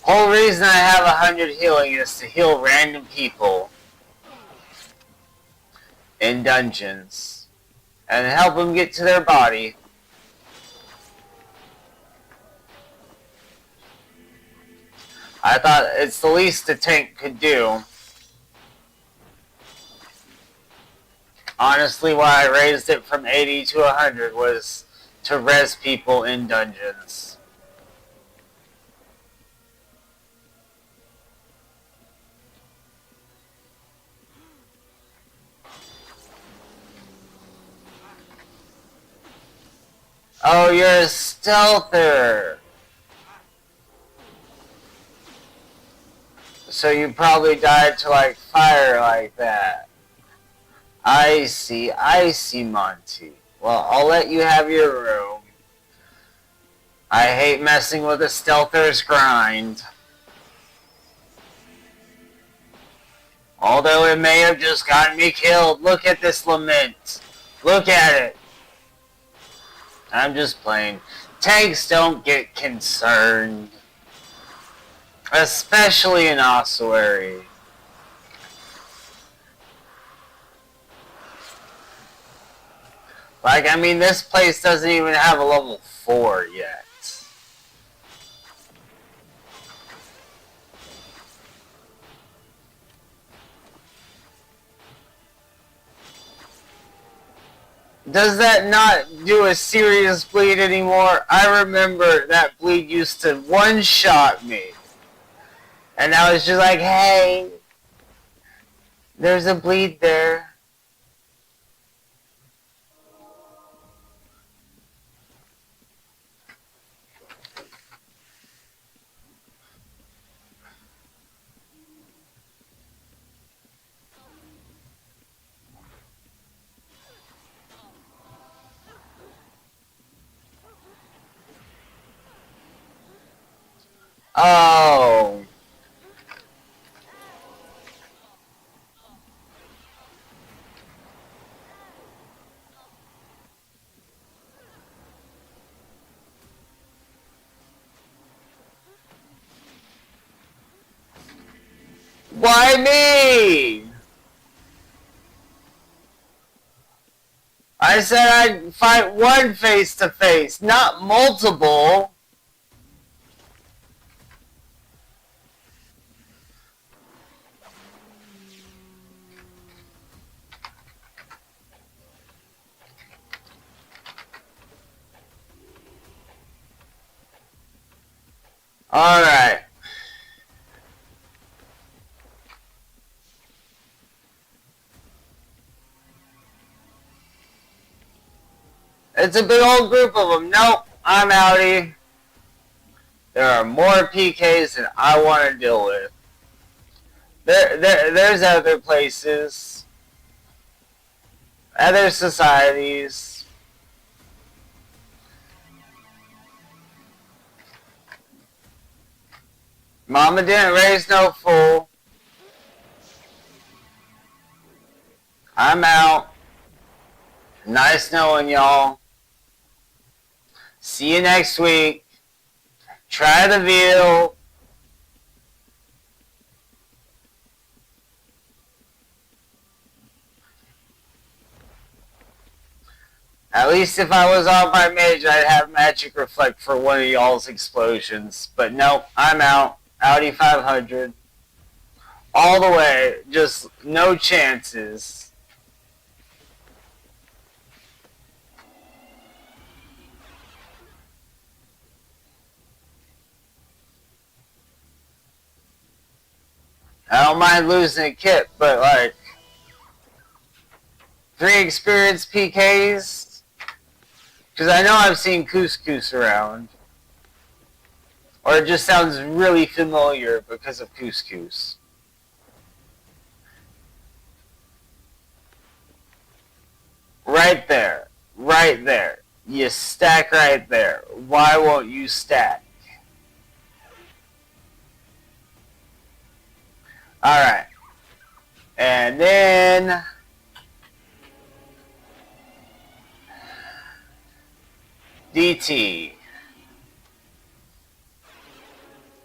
Whole reason I have 100 healing is to heal random people in dungeons and help them get to their body. I thought it's the least a tank could do. Honestly, why I raised it from 80 to 100 was to res people in dungeons. Oh, you're a stealther. So you probably died to like fire like that. I see, Monty. Well, I'll let you have your room. I hate messing with a stealther's grind. Although it may have just gotten me killed. Look at this lament. Look at it. I'm just playing. Tanks don't get concerned. Especially in ossuary. Like, I mean, this place doesn't even have a level 4 yet. Does that not do a serious bleed anymore? I remember that bleed used to one-shot me. And I was just like, hey, there's a bleed there. Oh. Why me? I said I'd fight one face to face, not multiple. Alright. It's a big old group of them. Nope, I'm outie. There are more PKs than I want to deal with. There's other places. Other societies. Mama didn't raise no fool. I'm out. Nice knowing y'all. See you next week. Try the veal. At least if I was on my mage, I'd have magic reflect for one of y'all's explosions. But nope, I'm out. Audi 500. All the way. Just no chances. I don't mind losing a kit, but like 3 experienced PKs? Because I know I've seen Couscous around. Or it just sounds really familiar because of Couscous. Right there. Right there. You stack right there. Why won't you stack? Alright. And then DT.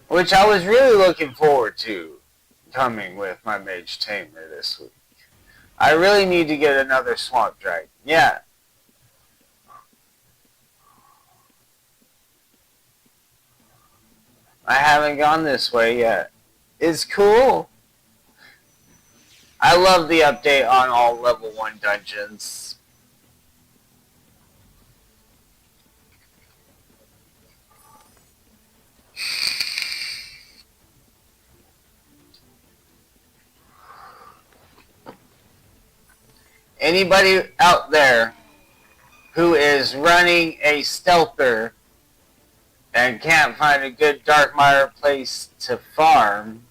Which I was really looking forward to coming with my Mage Tamer this week. I really need to get another Swamp Dragon. Yeah. I haven't gone this way yet. It's cool. I love the update on all level 1 dungeons. Anybody out there who is running a stealther and can't find a good Darkmire place to farm,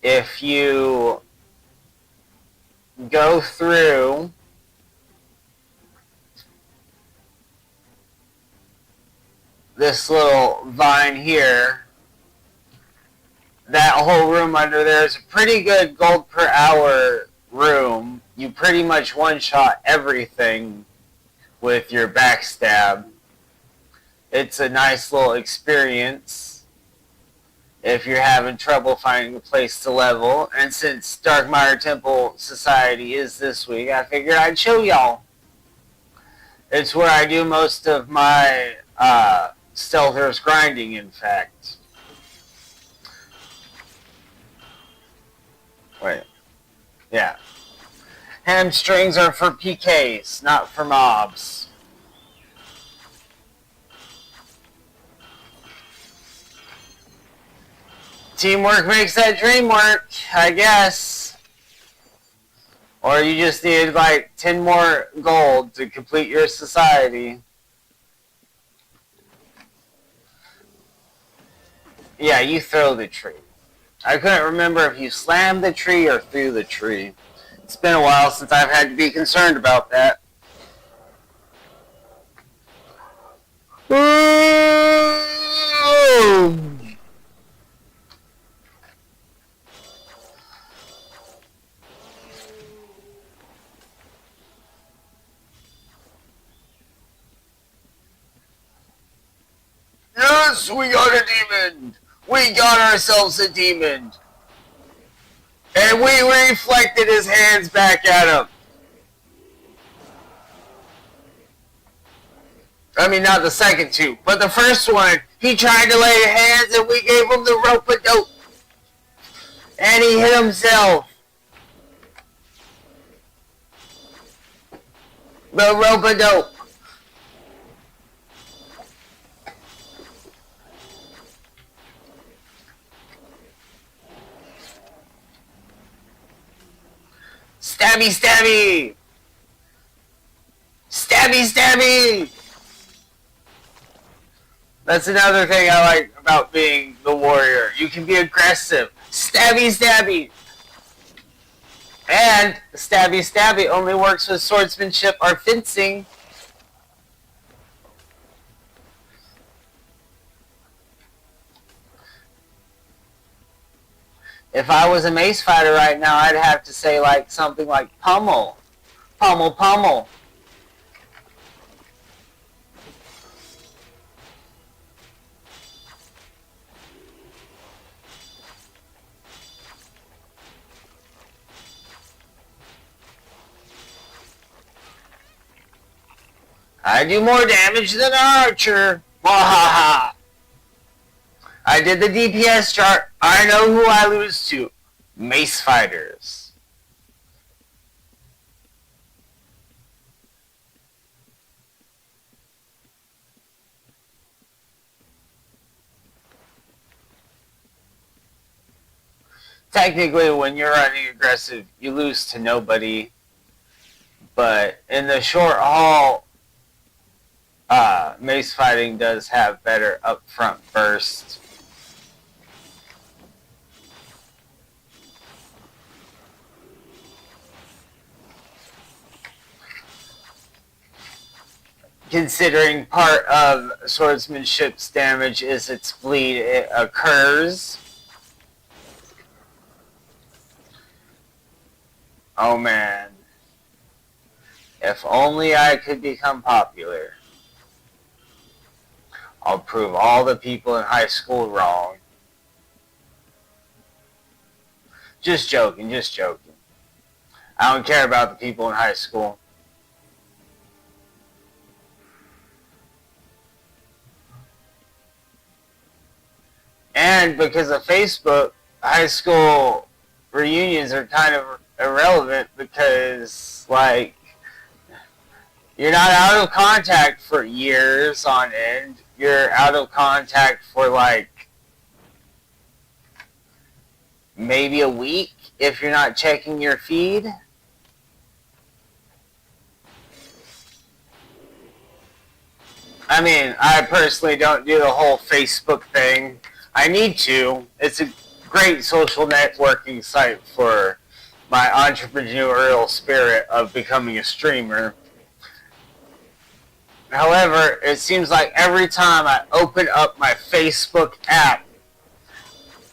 if you go through this little vine here, that whole room under there is a pretty good gold per hour room. You pretty much one-shot everything with your backstab. It's a nice little experience if you're having trouble finding a place to level. And since Darkmire Temple Society is this week, I figured I'd show y'all. It's where I do most of my stealthers grinding, in fact. Wait. Yeah. Hamstrings are for PKs, not for mobs. Teamwork makes that dream work, I guess. Or you just need like 10 more gold to complete your society. Yeah, you throw the tree. I couldn't remember if you slammed the tree or threw the tree. It's been a while since I've had to be concerned about that. Yes, we got a demon! We got ourselves a demon. And we reflected his hands back at him. I mean, not the second two, but the first one, he tried to lay hands and we gave him the rope-a-dope. And he hit himself. The rope-a-dope. Stabby, stabby! Stabby, stabby! That's another thing I like about being the warrior. You can be aggressive. Stabby, stabby! And stabby, stabby only works with swordsmanship or fencing. If I was a mace fighter right now, I'd have to say like something like pummel. Pummel, pummel. I do more damage than an archer. Wahaha. I did the DPS chart. I know who I lose to. Mace fighters. Technically, when you're running aggressive, you lose to nobody. But in the short haul, mace fighting does have better upfront burst. Considering part of swordsmanship's damage is its bleed, it occurs. Oh man. If only I could become popular. I'll prove all the people in high school wrong. Just joking, just joking. I don't care about the people in high school. And because of Facebook, high school reunions are kind of irrelevant because, like, you're not out of contact for years on end. You're out of contact for, like, maybe a week if you're not checking your feed. I mean, I personally don't do the whole Facebook thing. I need to. It's a great social networking site for my entrepreneurial spirit of becoming a streamer. However, it seems like every time I open up my Facebook app,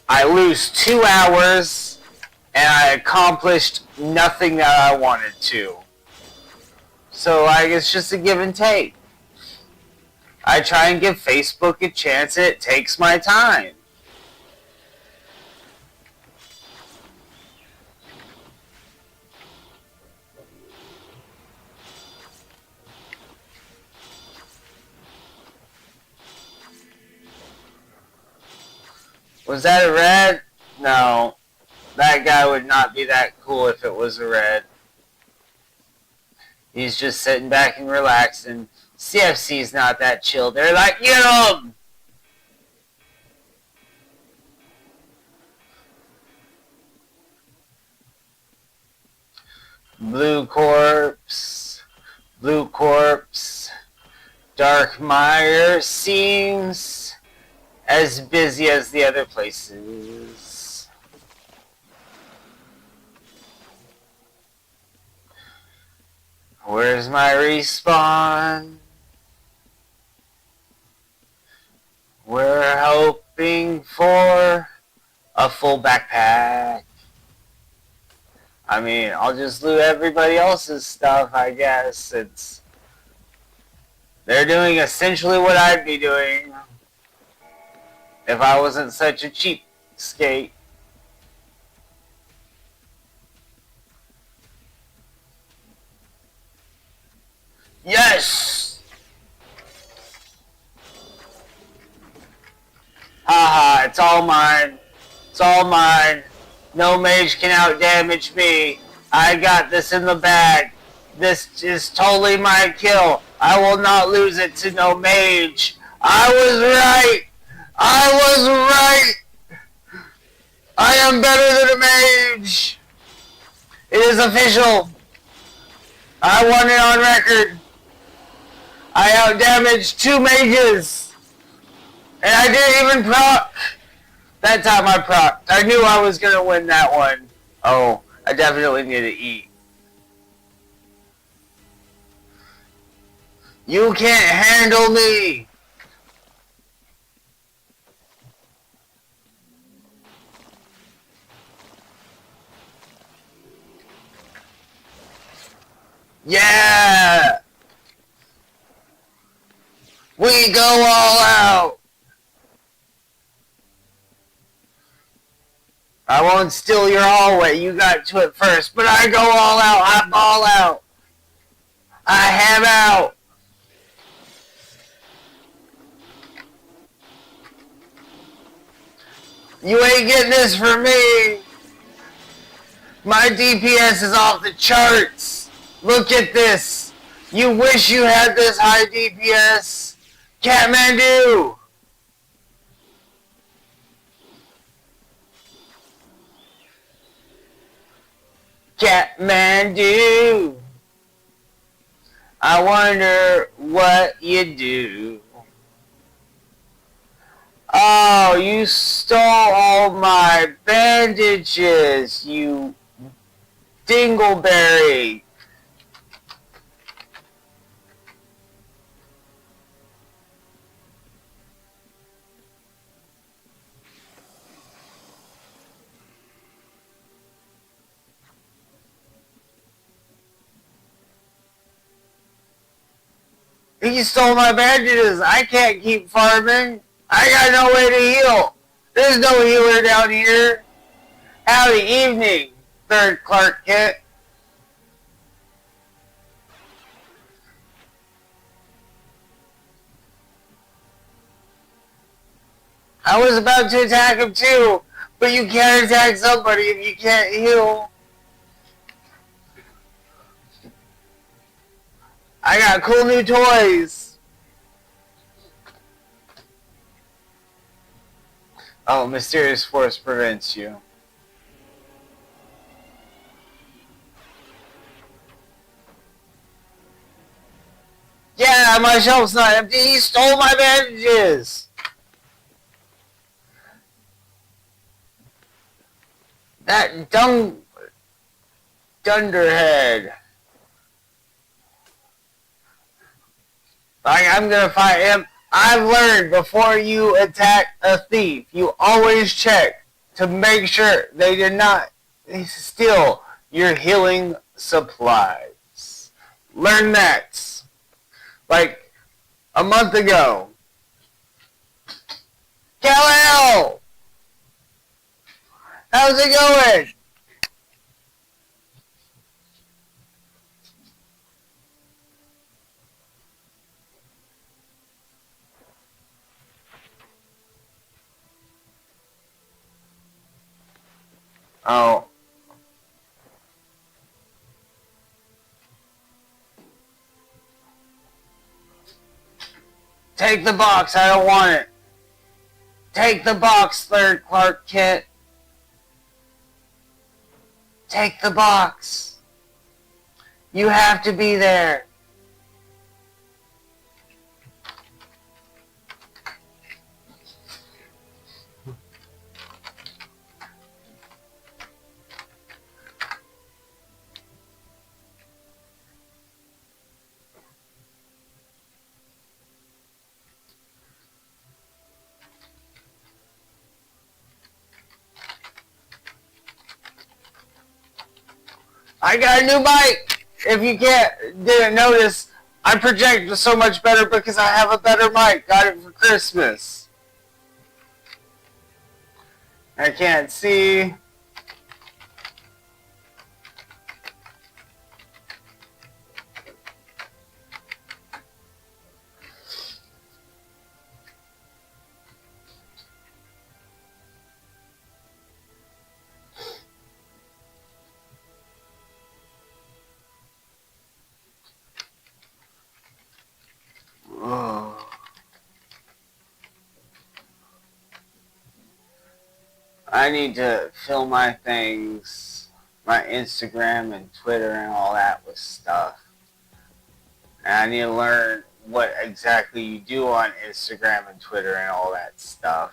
I lose 2 hours and I accomplished nothing that I wanted to. So, like, it's just a give and take. I try and give Facebook a chance and it takes my time. Was that a red? No. That guy would not be that cool if it was a red. He's just sitting back and relaxing. CFC's not that chill. They're like, get him! Blue corpse. Blue corpse. Dark Mire seems as busy as the other places. Where's my respawn? We're hoping for a full backpack. I mean, I'll just loot everybody else's stuff, I guess. They're doing essentially what I'd be doing. If I wasn't such a cheapskate. Yes! Haha, it's all mine. It's all mine. No mage can outdamage me. I got this in the bag. This is totally my kill. I will not lose it to no mage. I was right. I was right. I am better than a mage. It is official. I won it on record. I outdamaged 2 mages. And I didn't even proc. That time I proc. I knew I was going to win that one. Oh, I definitely need to eat. You can't handle me. Yeah! We go all out! I won't steal your hallway, you got to it first, but I go all out, I ball out! I have out! You ain't getting this from me! My DPS is off the charts! Look at this! You wish you had this high DPS! Kathmandu! Kathmandu! I wonder what you do. Oh, you stole all my bandages, you dingleberry. He stole my bandages. I can't keep farming. I got no way to heal. There's no healer down here. Howdy evening, Third Clark Kent. I was about to attack him too, but you can't attack somebody if you can't heal. I got cool new toys. Oh, mysterious force prevents you. Yeah, my shelf's not empty. He stole my bandages. That dunderhead. I'm gonna fight him. I've learned before you attack a thief, you always check to make sure they did not steal your healing supplies. Learn that. Like a month ago. Kal-El! How's it going? Oh. Take the box, I don't want it. Take the box, Third Clark Kent. Take the box. You have to be there. I got a new mic! If you didn't notice, I project so much better because I have a better mic. Got it for Christmas. I can't see. Oh. I need to fill my things, my Instagram and Twitter and all that with stuff. And I need to learn what exactly you do on Instagram and Twitter and all that stuff.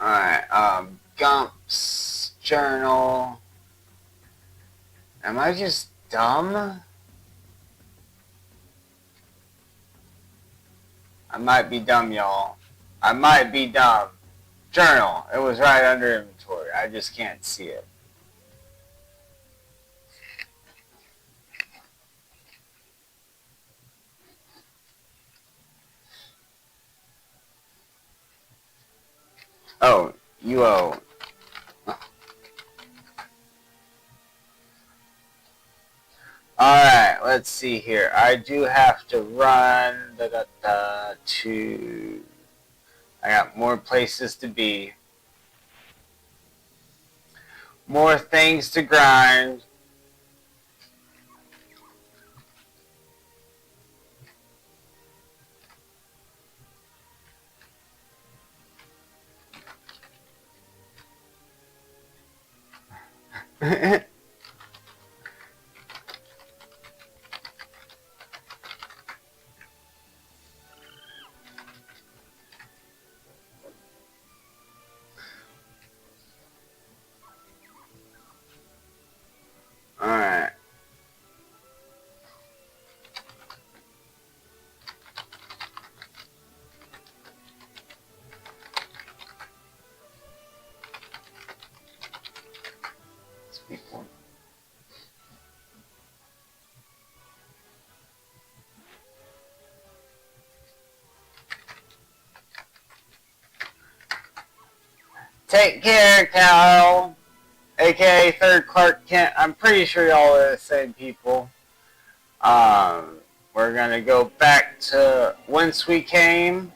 Alright, Gump's journal. Am I just dumb? I might be dumb, y'all. I might be dumb. Journal. It was right under inventory. I just can't see it. Oh, UO. Alright, let's see here. I do have to run to... I got more places to be. More things to grind. Alright. People. Take care, Cal. AKA Third Clark Kent. I'm pretty sure y'all are the same people. We're gonna go back to whence we came.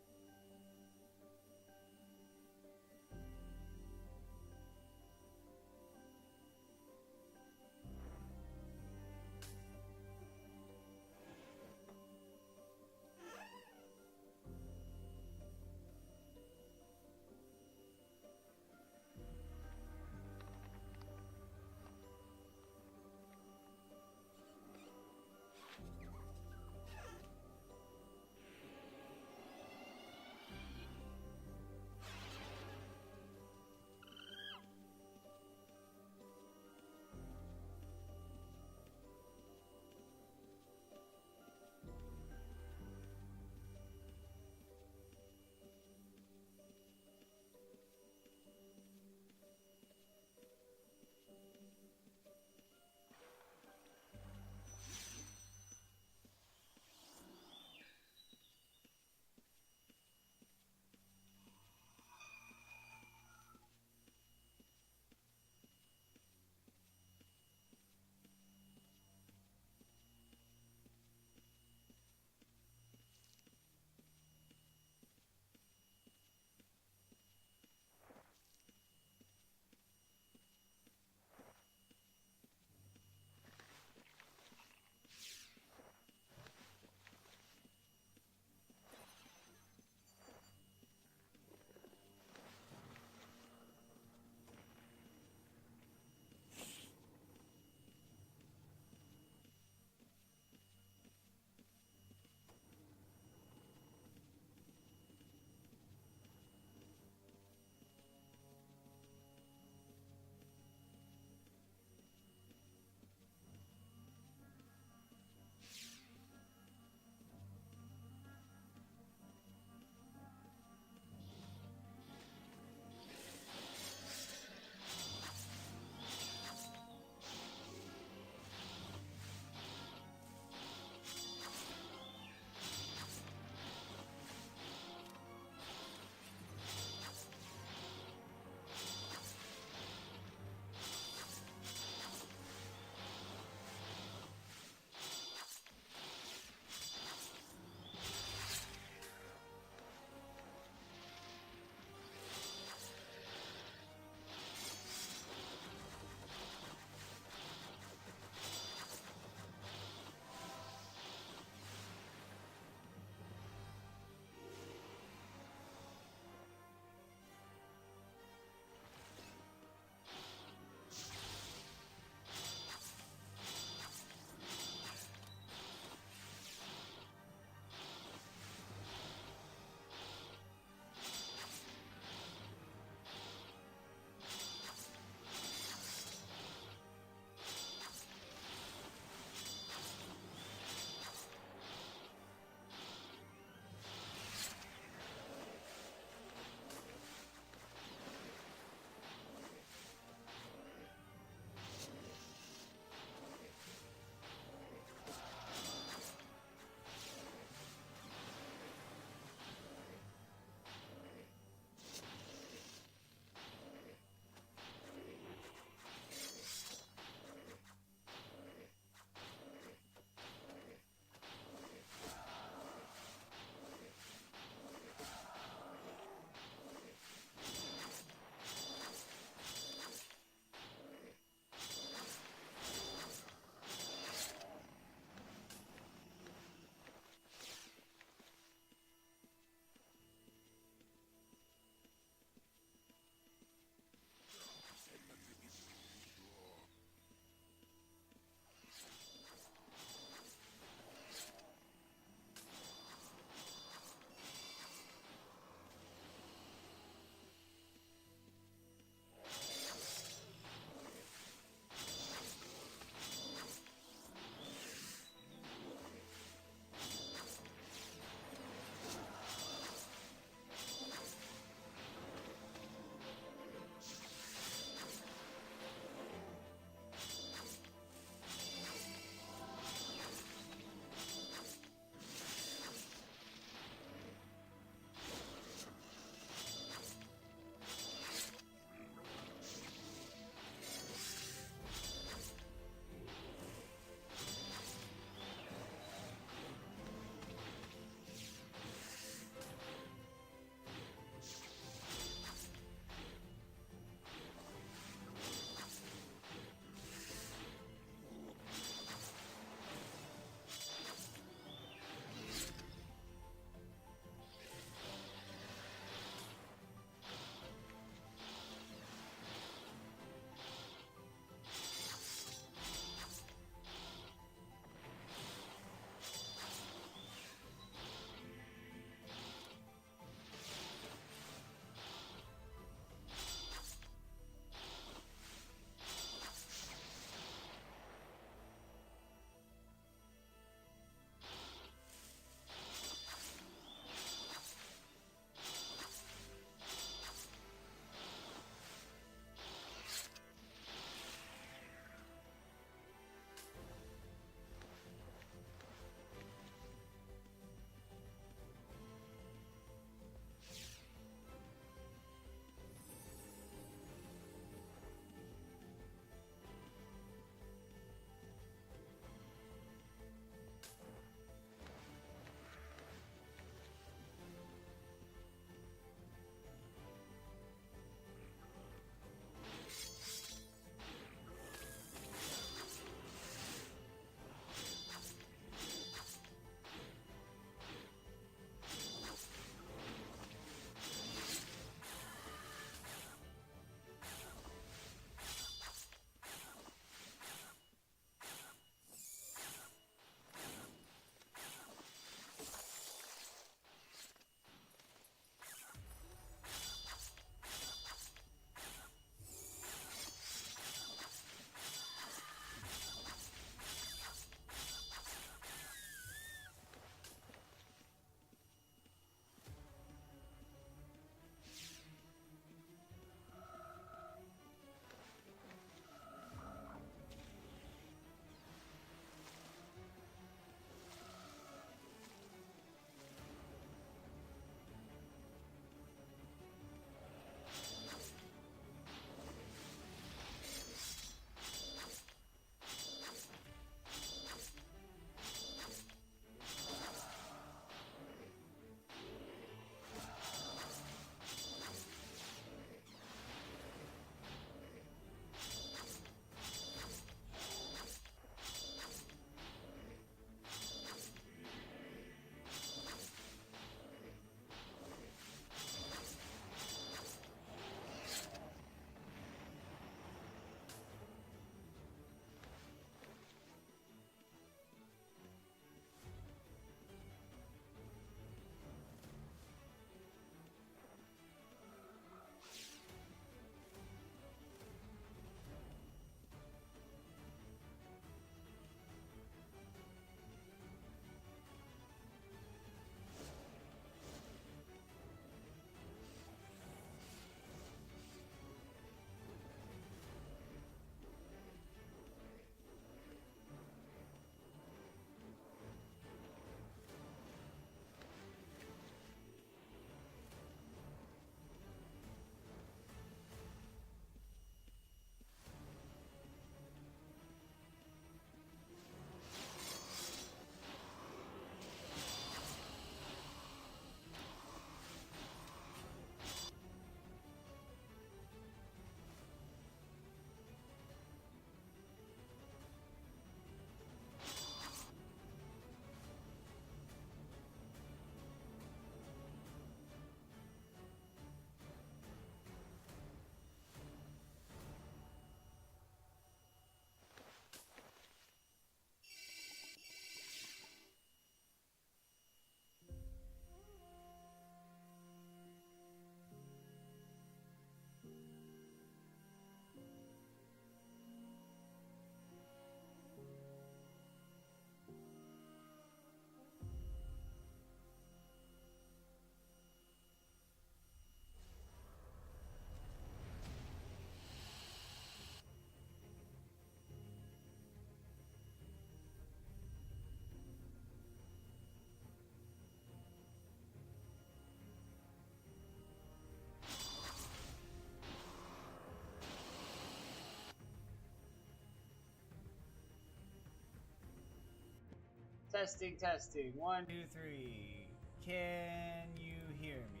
Testing, testing. 1, 2, 3. Can you hear me?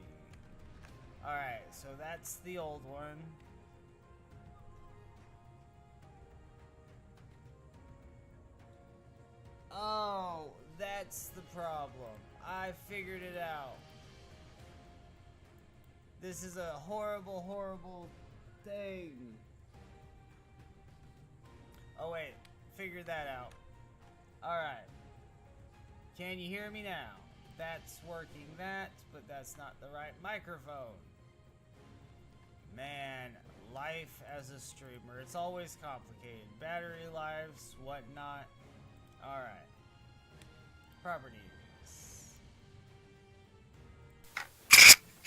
Alright, so that's the old one. Oh, that's the problem. I figured it out. This is a horrible, horrible thing. Oh wait, figured that out. Alright. Can you hear me now? That's working but that's not the right microphone. Man, life as a streamer, it's always complicated. Battery lives, whatnot. Alright. Properties.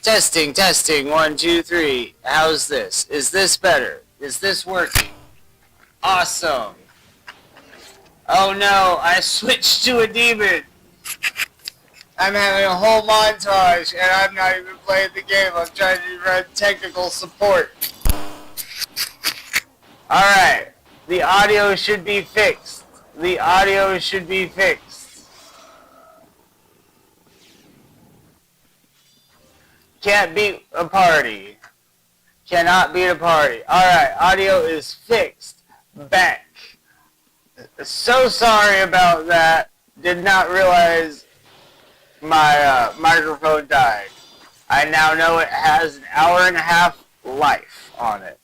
Testing, testing, 1, 2, 3. How's this? Is this better? Is this working? Awesome. Oh no, I switched to a demon. I'm having a whole montage and I'm not even playing the game. I'm trying to run technical support. Alright, the audio should be fixed. The audio should be fixed. Can't beat a party. Cannot beat a party. Alright, audio is fixed. Back. So sorry about that. Did not realize my microphone died. I now know it has an hour-and-a-half life on it.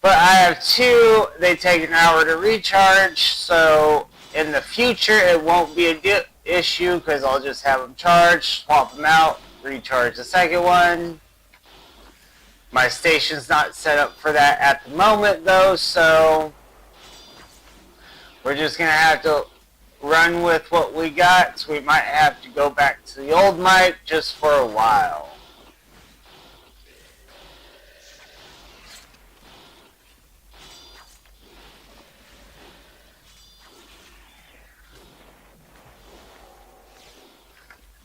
But I have 2. They take an hour to recharge, so in the future it won't be a issue because I'll just have them charged, swap them out, recharge the second one. My station's not set up for that at the moment though, so we're just gonna have to run with what we got. So we might have to go back to the old mic just for a while.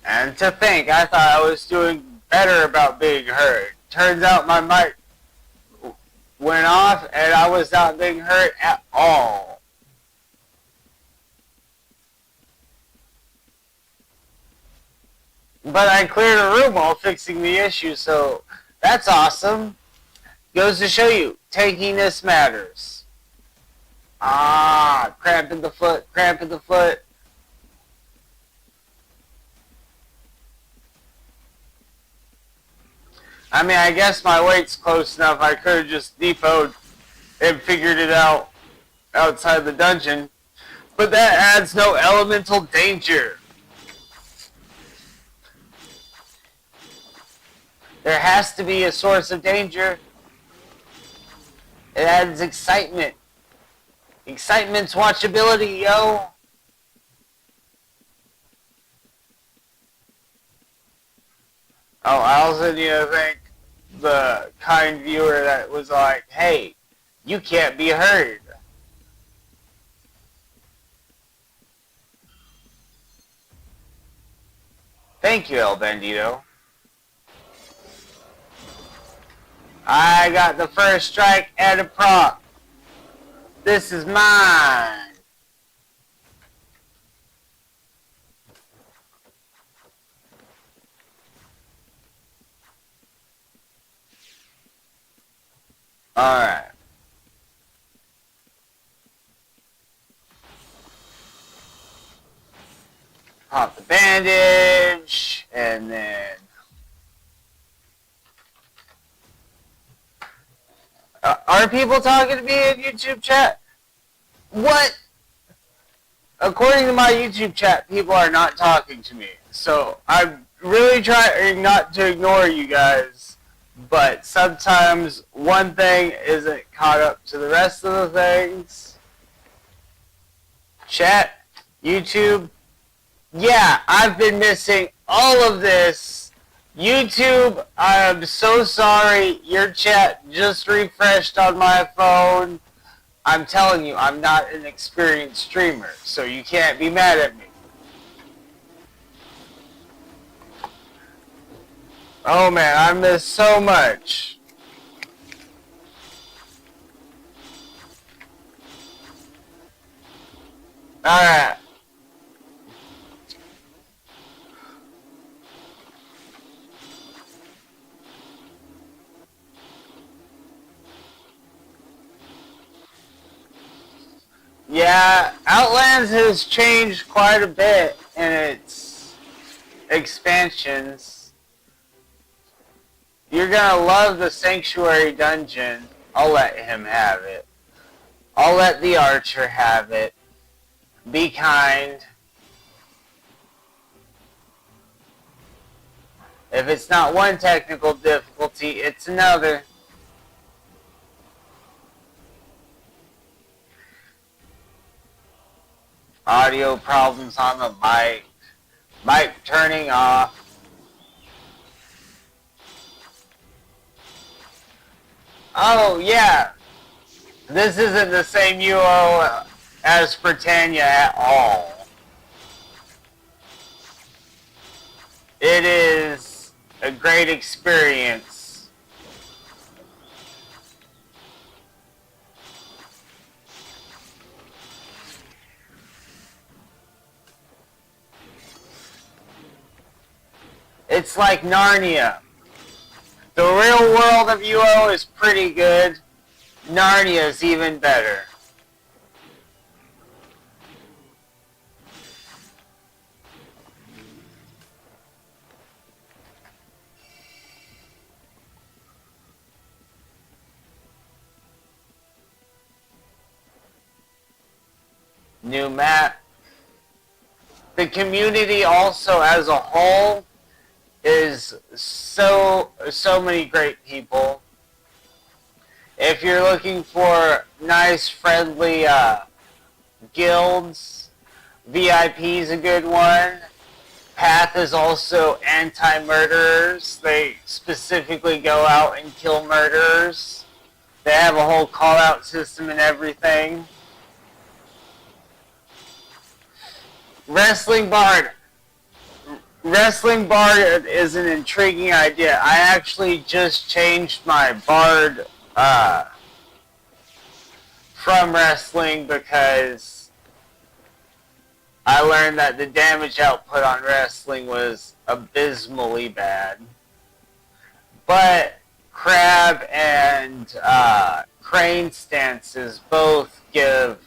And to think, I thought I was doing better about being heard. Turns out my mic went off and I was not being heard at all. But I cleared a room while fixing the issue, so that's awesome. Goes to show you, tankiness matters. Ah, cramp in the foot, cramp in the foot. I mean, I guess my weight's close enough. I could have just depoted and figured it out outside the dungeon. But that adds no elemental danger. There has to be a source of danger. It adds excitement. Excitement's watchability, yo. Oh, I also need to thank the kind viewer that was like, hey, you can't be heard. Thank you, El Bandito. I got the first strike and a prop. This is mine. Alright. Pop the bandage, and then are people talking to me in YouTube chat? What? According to my YouTube chat, people are not talking to me. So I'm really trying not to ignore you guys, but sometimes one thing isn't caught up to the rest of the things. Chat, YouTube, yeah, I've been missing all of this. YouTube, I am so sorry. Your chat just refreshed on my phone. I'm telling you, I'm not an experienced streamer, so you can't be mad at me. Oh man, I miss so much. Alright. Yeah, Outlands has changed quite a bit in its expansions. You're gonna love the Sanctuary Dungeon. I'll let him have it. I'll let the Archer have it. Be kind. If it's not one technical difficulty, it's another. Audio problems on the mic. Mic turning off. Oh, yeah. This isn't the same UO as Britannia at all. It is a great experience. It's like Narnia. The real world of UO is pretty good. Narnia is even better. New map. The community also as a whole is so many great people. If you're looking for nice, friendly guilds, VIP is a good one. Path is also anti-murderers. They specifically go out and kill murderers. They have a whole call-out system and everything. Wrestling Bard. Wrestling Bard is an intriguing idea. I actually just changed my Bard from wrestling because I learned that the damage output on wrestling was abysmally bad. But Crab and Crane stances both give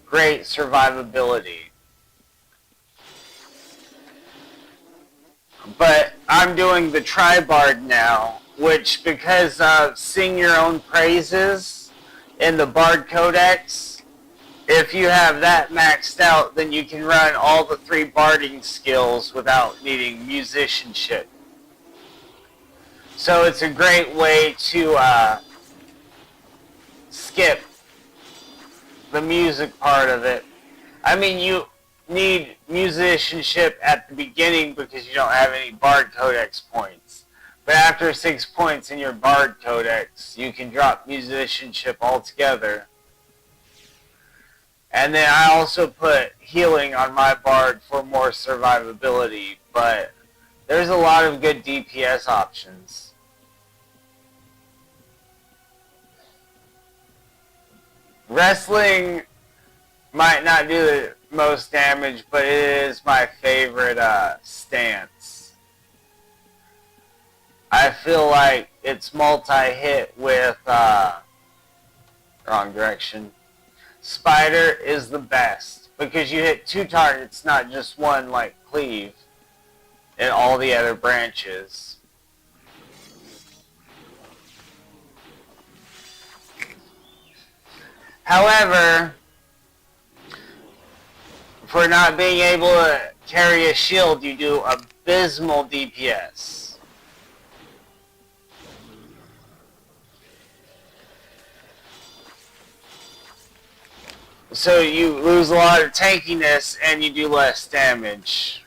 great survivability. But I'm doing the Tri-Bard now, which because of Sing Your Own Praises in the Bard Codex, if you have that maxed out, then you can run all the 3 barding skills without needing musicianship. So it's a great way to skip the music part of it. I mean, you need musicianship at the beginning because you don't have any Bard Codex points. But after 6 points in your Bard Codex, you can drop musicianship altogether. And then I also put healing on my Bard for more survivability, but there's a lot of good DPS options. Wrestling might not do the most damage, but it is my favorite stance. I feel like it's multi-hit with wrong direction. Spider is the best because you hit 2 targets, not just one like Cleave and all the other branches. However, for not being able to carry a shield, you do abysmal DPS. So you lose a lot of tankiness and you do less damage.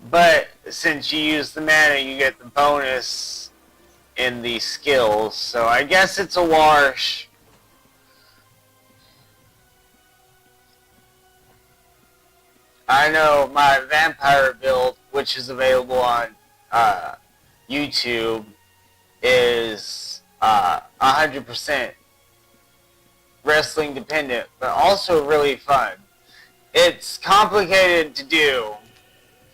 But since you use the mana, you get the bonus in the skills. So I guess it's a wash. I know my vampire build, which is available on YouTube, is 100% wrestling dependent, but also really fun. It's complicated to do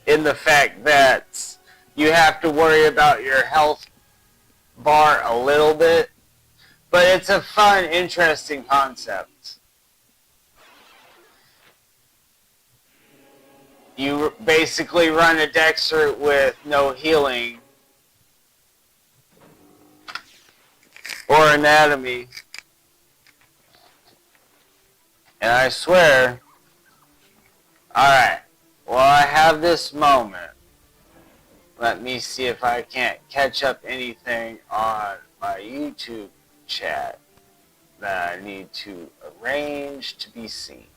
in the fact that you have to worry about your health bar a little bit, but it's a fun, interesting concept. You basically run a Dexxer with no healing or anatomy. And I swear, alright, well, I have this moment. Let me see if I can't catch up anything on my YouTube chat that I need to arrange to be seen.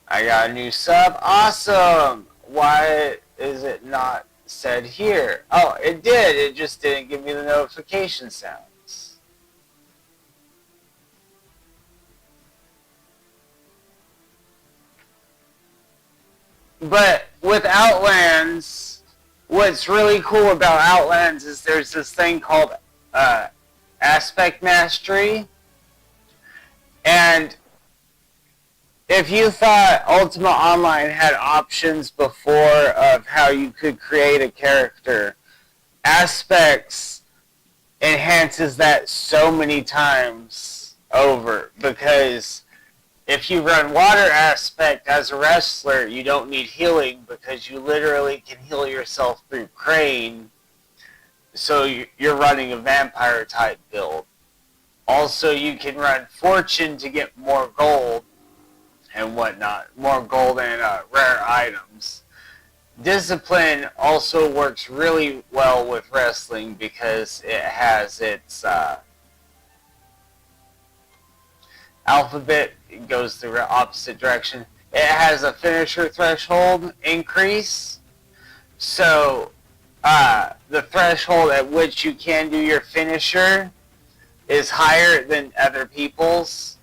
I got a new sub. Awesome! Why is it not said here? Oh, it did. It just didn't give me the notification sounds. But with Outlands, what's really cool about Outlands is there's this thing called aspect mastery. And if you thought Ultima Online had options before of how you could create a character, Aspects enhances that so many times over, because if you run Water Aspect as a wrestler, you don't need healing because you literally can heal yourself through Crane, so you're running a vampire type build. Also, you can run Fortune to get more gold and whatnot, more gold and rare items. Discipline also works really well with wrestling because it has its alphabet. It goes the opposite direction. It has a finisher threshold increase, so the threshold at which you can do your finisher is higher than other people's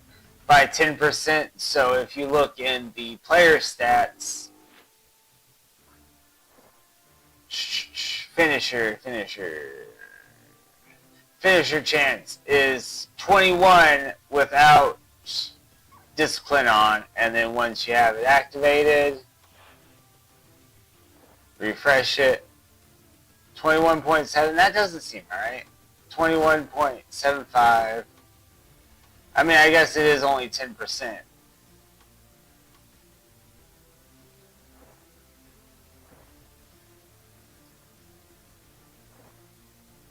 by 10%. So if you look in the player stats, finisher chance is 21 without discipline on, and then once you have it activated, refresh it, 21.7. That doesn't seem right. 21.75. I mean, I guess it is only 10%.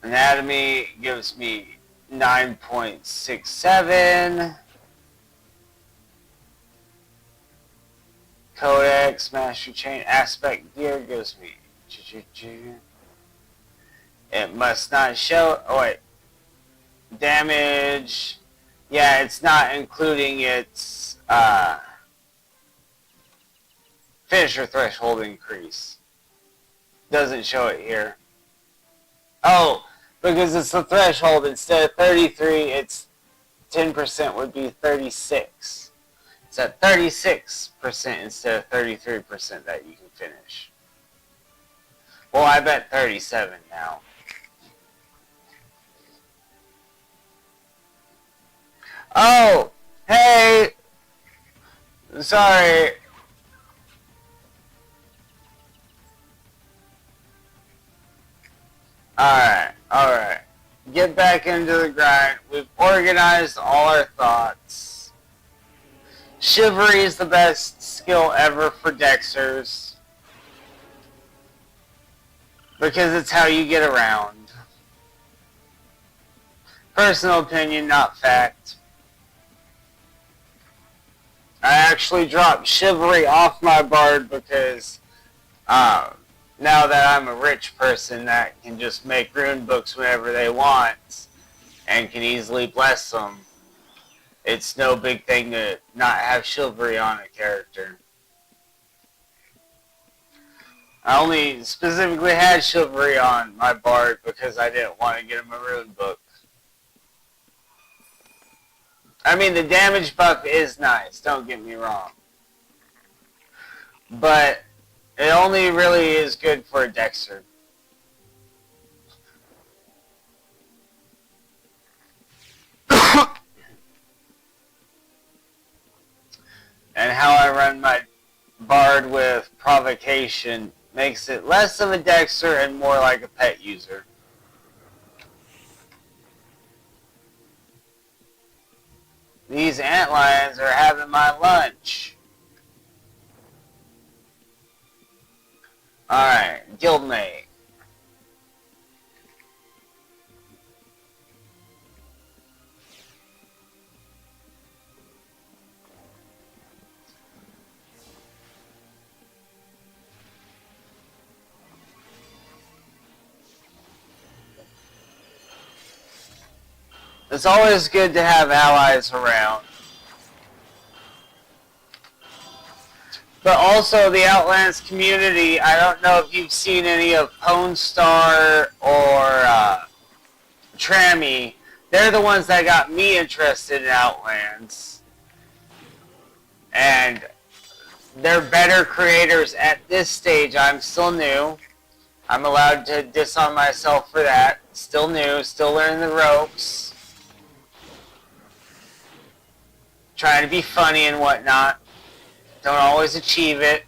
Anatomy gives me 9.67. Codex, Master Chain, Aspect Gear gives me. It must not show. Oh, wait. Damage. Yeah, it's not including its finisher threshold increase. Doesn't show it here. Oh, because it's the threshold. Instead of 33, it's 10% would be 36. It's at 36% instead of 33% that you can finish. Well, I bet 37 now. Oh, hey, sorry. Alright. Get back into the grind. We've organized all our thoughts. Chivalry is the best skill ever for Dexxers, because it's how you get around. Personal opinion, not fact. I actually dropped Chivalry off my bard because now that I'm a rich person that can just make rune books whenever they want and can easily bless them, it's no big thing to not have Chivalry on a character. I only specifically had Chivalry on my bard because I didn't want to get him a rune book. I mean, the damage buff is nice, don't get me wrong. But it only really is good for a Dexxer. modification makes it less of a Dexxer and more like a pet user. These antlions are having my lunch. Alright, guildmate. It's always good to have allies around. But also the Outlands community, I don't know if you've seen any of Pone Star or Trammy. They're the ones that got me interested in Outlands. And they're better creators at this stage. I'm still new. I'm allowed to diss on myself for that. Still new, still learning the ropes. Trying to be funny and whatnot. Don't always achieve it.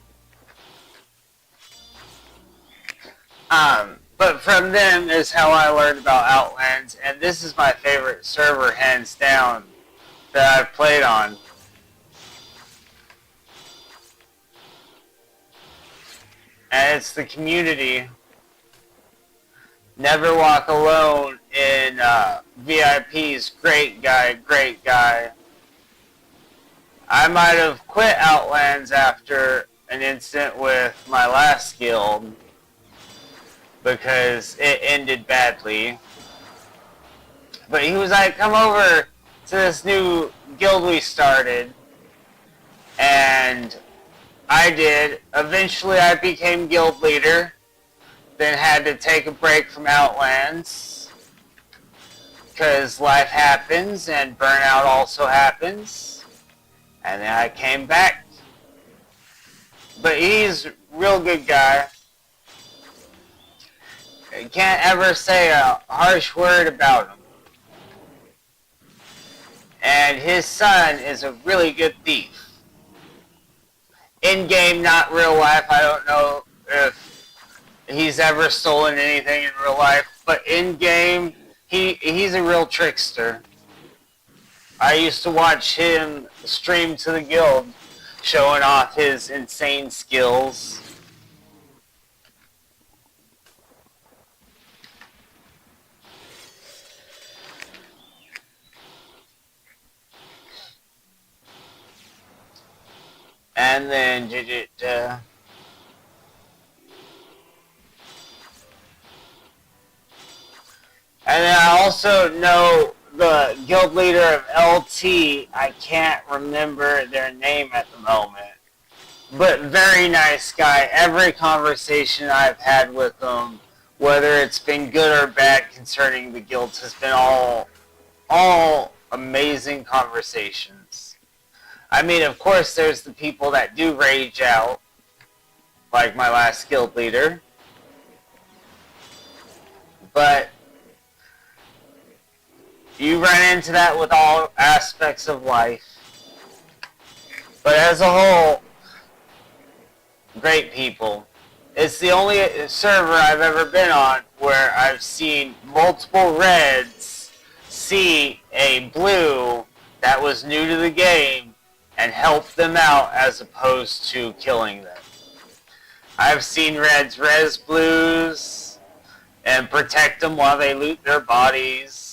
But from them is how I learned about Outlands, and this is my favorite server, hands down, that I've played on. And it's the community. Never walk alone in VIPs. Great guy, great guy. I might have quit Outlands after an incident with my last guild because it ended badly. But he was like, come over to this new guild we started. And I did. Eventually I became guild leader. Then had to take a break from Outlands because life happens and burnout also happens. And then I came back. But he's a real good guy. You can't ever say a harsh word about him. And his son is a really good thief. In-game, not real life. I don't know if he's ever stolen anything in real life. But in-game, he's a real trickster. I used to watch him stream to the guild, showing off his insane skills. And then and then I also know the guild leader of LT. I can't remember their name at the moment. But very nice guy. Every conversation I've had with him, whether it's been good or bad concerning the guilds, has been all amazing conversations. I mean, of course, there's the people that do rage out, like my last guild leader. But you run into that with all aspects of life. But as a whole, great people. It's the only server I've ever been on where I've seen multiple reds see a blue that was new to the game and help them out as opposed to killing them. I've seen reds res blues and protect them while they loot their bodies.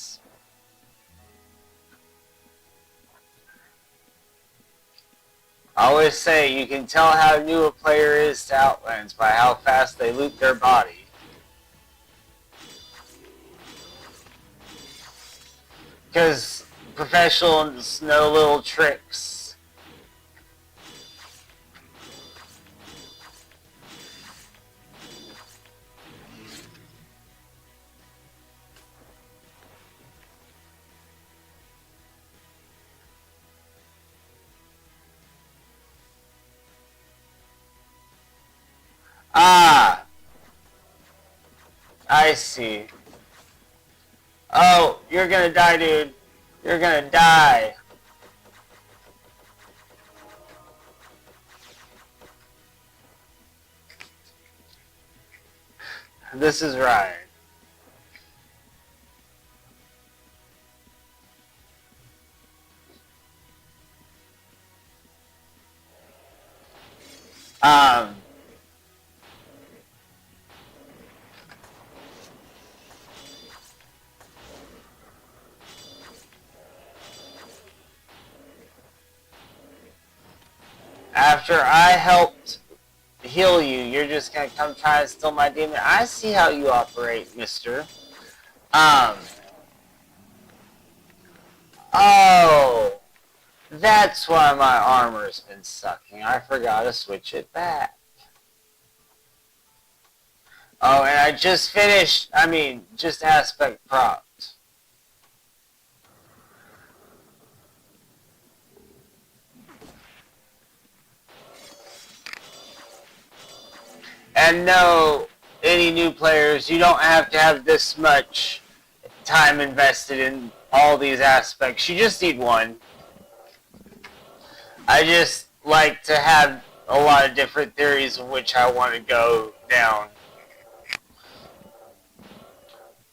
I always say you can tell how new a player is to Outlands by how fast they loot their body. Because professionals know little tricks. Ah, I see. Oh, you're gonna die, dude. You're gonna die. This is right. After I helped heal you, you're just gonna come try to steal my demon? I see how you operate, mister. Oh, that's why my armor's been sucking. I forgot to switch it back. Oh, and I just finished, just aspect propped. And no, any new players, you don't have to have this much time invested in all these aspects. You just need one. I just like to have a lot of different theories of which I want to go down.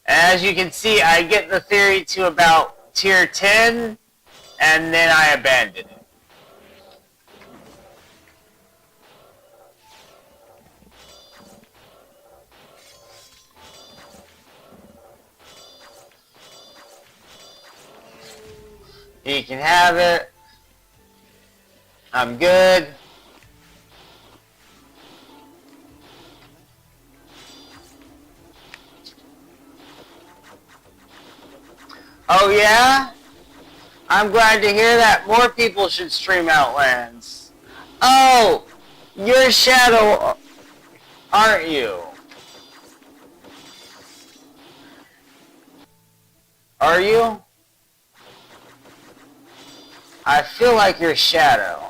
And as you can see, I get the theory to about tier 10, and then I abandon it. You can have it. I'm good. Oh yeah? I'm glad to hear that. More people should stream Outlands. Oh! You're Shadow, aren't you? Are you? I feel like you're Shadow.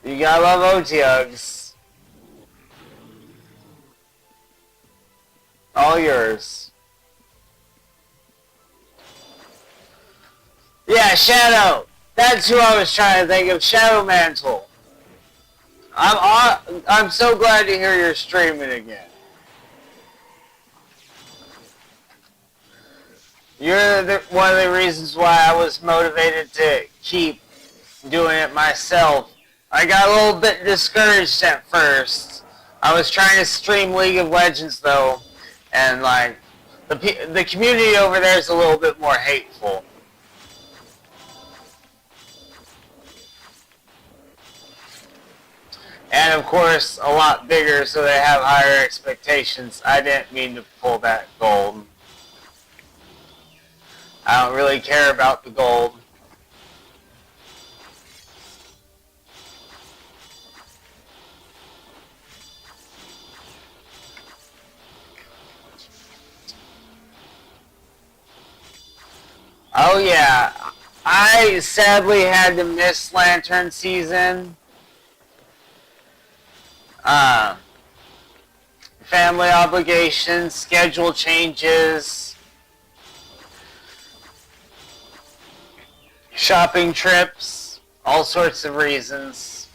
You gotta love OTUGs. All yours. Yeah, Shadow. That's who I was trying to think of. Shadow Mantle. I'm so glad to hear you're streaming again. You're one of the reasons why I was motivated to keep doing it myself. I got a little bit discouraged at first. I was trying to stream League of Legends though, and like the community over there is a little bit more hateful. And of course, a lot bigger, so they have higher expectations. I didn't mean to pull that gold. I don't really care about the gold. Oh yeah, I sadly had to miss Lantern season. Family obligations, schedule changes, shopping trips, all sorts of reasons.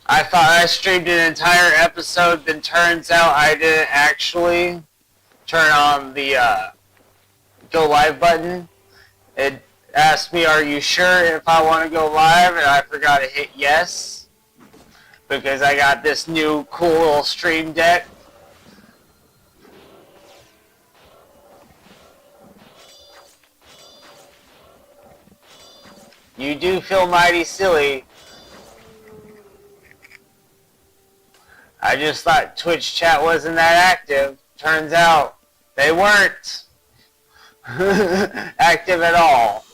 I thought I streamed an entire episode, then turns out I didn't actually turn on the go live button. It asked me, are you sure if I want to go live? And I forgot to hit yes. Because I got this new cool little stream deck. You do feel mighty silly. I just thought Twitch chat wasn't that active. Turns out they weren't active at all.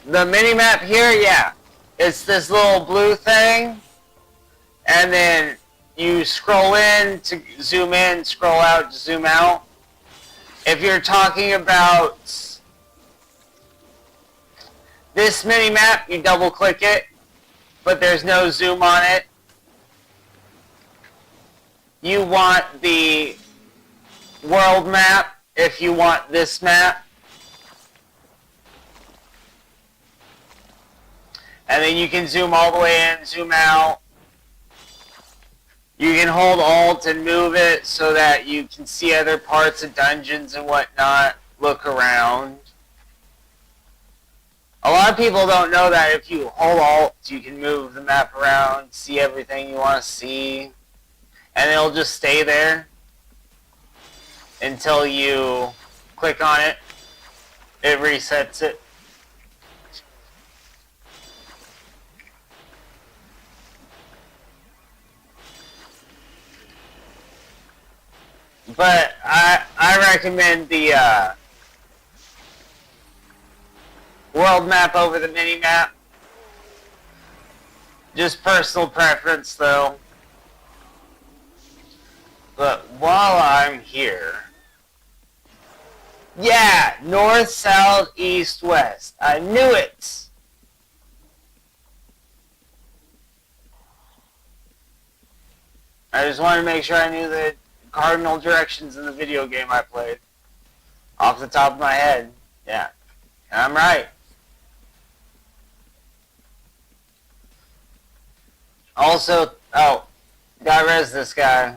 The mini-map here, yeah. It's this little blue thing, and then you scroll in to zoom in, scroll out to zoom out. If you're talking about this mini-map, you double-click it, but there's no zoom on it. You want the world map if you want this map. And then you can zoom all the way in, zoom out. You can hold Alt and move it so that you can see other parts of dungeons and whatnot. Look around. A lot of people don't know that if you hold Alt, you can move the map around, see everything you want to see, and it'll just stay there until you click on it. It resets it. But I recommend the world map over the mini map. Just personal preference though. But while I'm here, yeah, north, south, east, west. I knew it. I just wanted to make sure I knew the cardinal directions in the video game I played. Off the top of my head. Yeah. And I'm right. Also, oh, gotta res this guy.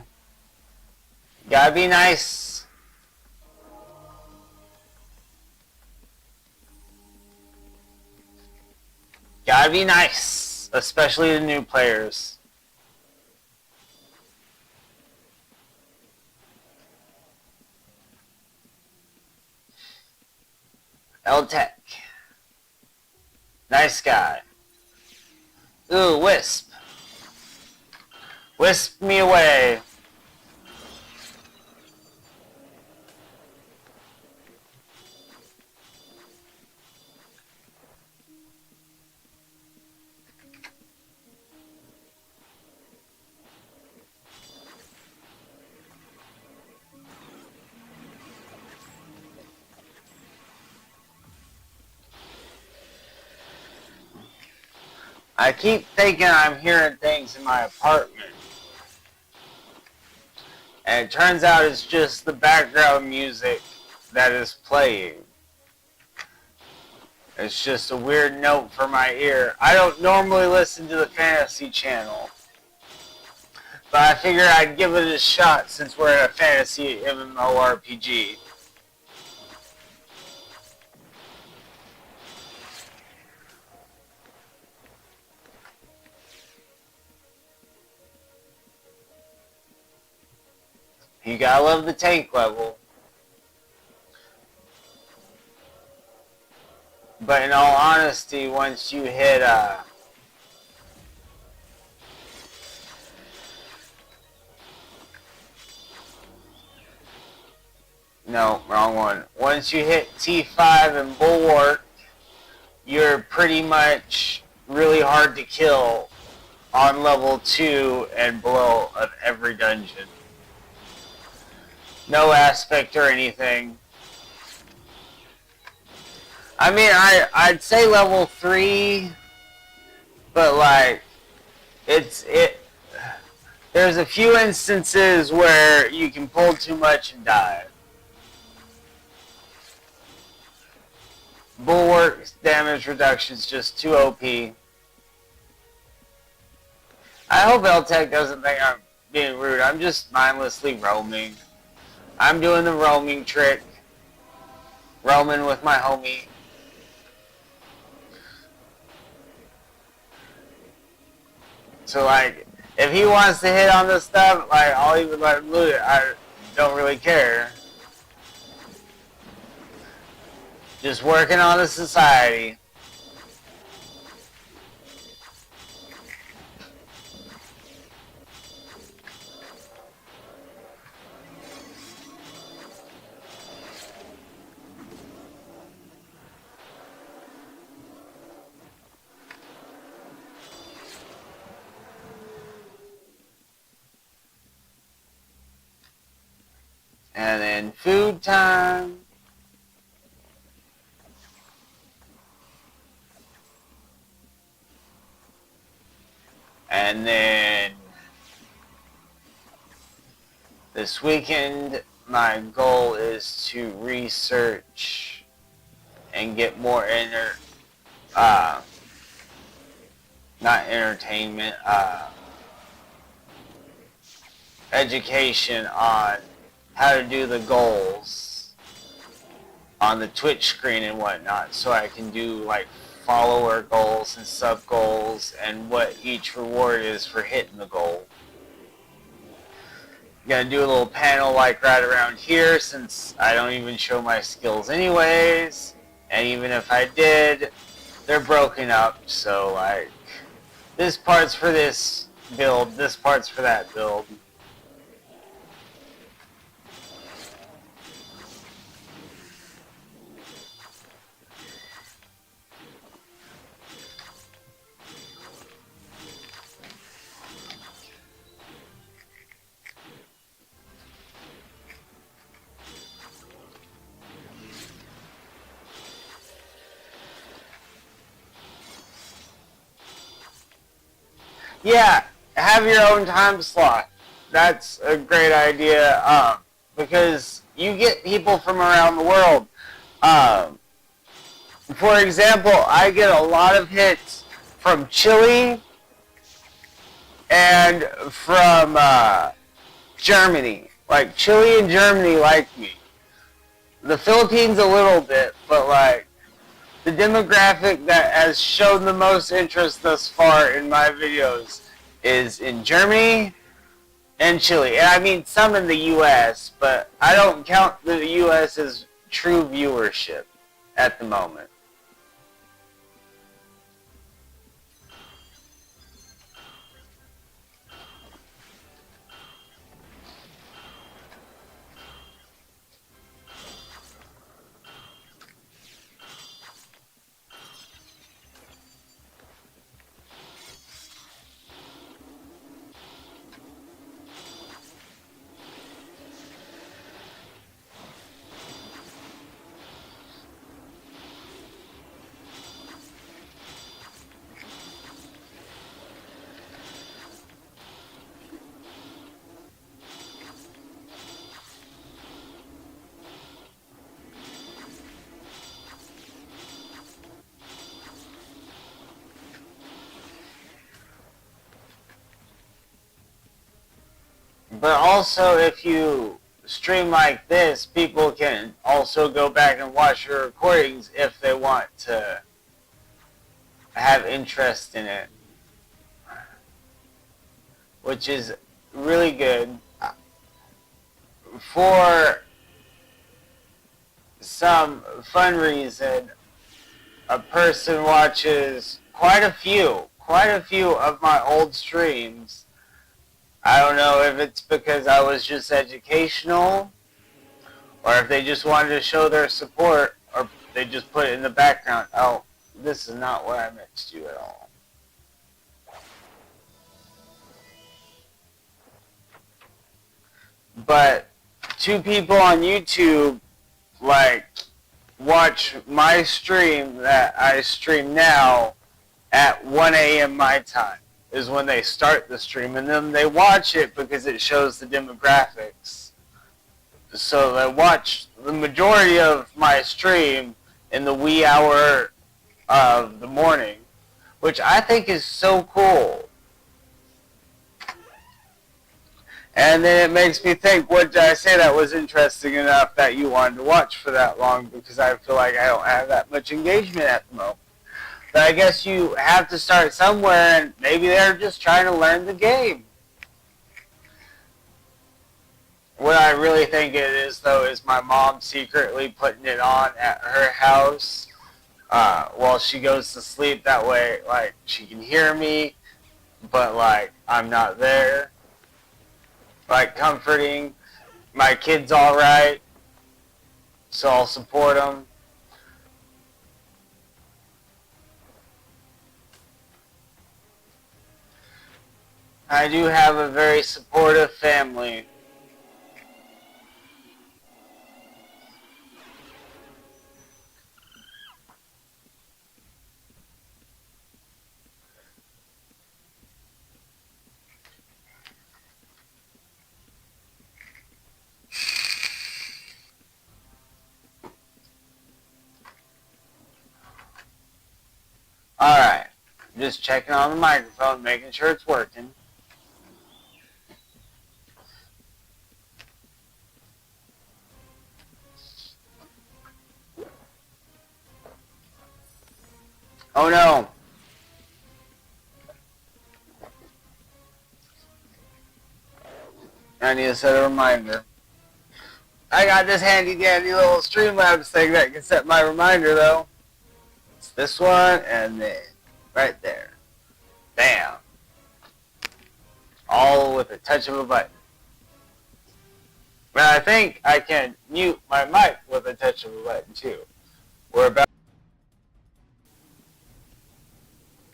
Gotta be nice. Gotta be nice. Especially the new players. L-Tech. Nice guy. Ooh, Wisp. Wisp me away. I keep thinking I'm hearing things in my apartment. And it turns out it's just the background music that is playing. It's just a weird note for my ear. I don't normally listen to the fantasy channel. But I figured I'd give it a shot since we're in a fantasy MMORPG. You gotta love the tank level. But in all honesty, once you hit no, wrong one. Once you hit T5 and Bulwark, you're pretty much really hard to kill on level 2 and below of every dungeon. No aspect or anything. I mean, I'd say level 3, but like, there's a few instances where you can pull too much and die. Bulwark's damage reduction is just too OP. I hope L-Tech doesn't think I'm being rude. I'm just mindlessly roaming. I'm doing the roaming trick. Roaming with my homie. So like, if he wants to hit on this stuff, like, I'll even let him loot it. I don't really care. Just working on the society. And then food time. And then this weekend, my goal is to research and get more not entertainment, education on how to do the goals on the Twitch screen and whatnot, so I can do like follower goals and sub goals and what each reward is for hitting the goal. I'm gonna do a little panel like right around here, since I don't even show my skills anyways, and even if I did, they're broken up, so like this part's for this build, this part's for that build. Yeah, have your own time slot. That's a great idea, because you get people from around the world. For example, I get a lot of hits from Chile and from Germany. Like, Chile and Germany like me. The Philippines a little bit, but like, the demographic that has shown the most interest thus far in my videos is in Germany and Chile. And I mean some in the US, but I don't count the US as true viewership at the moment. But also, if you stream like this, people can also go back and watch your recordings if they want to have interest in it, which is really good. For some fun reason, a person watches quite a few of my old streams. I don't know if it's because I was just educational, or if they just wanted to show their support, or they just put it in the background. Oh, this is not what I meant to do at all. But 2 people on YouTube, like, watch my stream that I stream now at 1 a.m. my time, is when they start the stream, and then they watch it because it shows the demographics. So they watch the majority of my stream in the wee hour of the morning, which I think is so cool. And then it makes me think, what did I say that was interesting enough that you wanted to watch for that long? Because I feel like I don't have that much engagement at the moment. But I guess you have to start somewhere, and maybe they're just trying to learn the game. What I really think it is, though, is my mom secretly putting it on at her house while she goes to sleep. That way, like, she can hear me, but, like, I'm not there. Like, comforting. My kid's alright, so I'll support them. I do have a very supportive family. just checking on the microphone, making sure it's working. Oh no! I need to set a reminder. I got this handy dandy little Streamlabs thing that can set my reminder though. It's this one and then right there. Bam! All with a touch of a button. But I think I can mute my mic with a touch of a button too. We're about.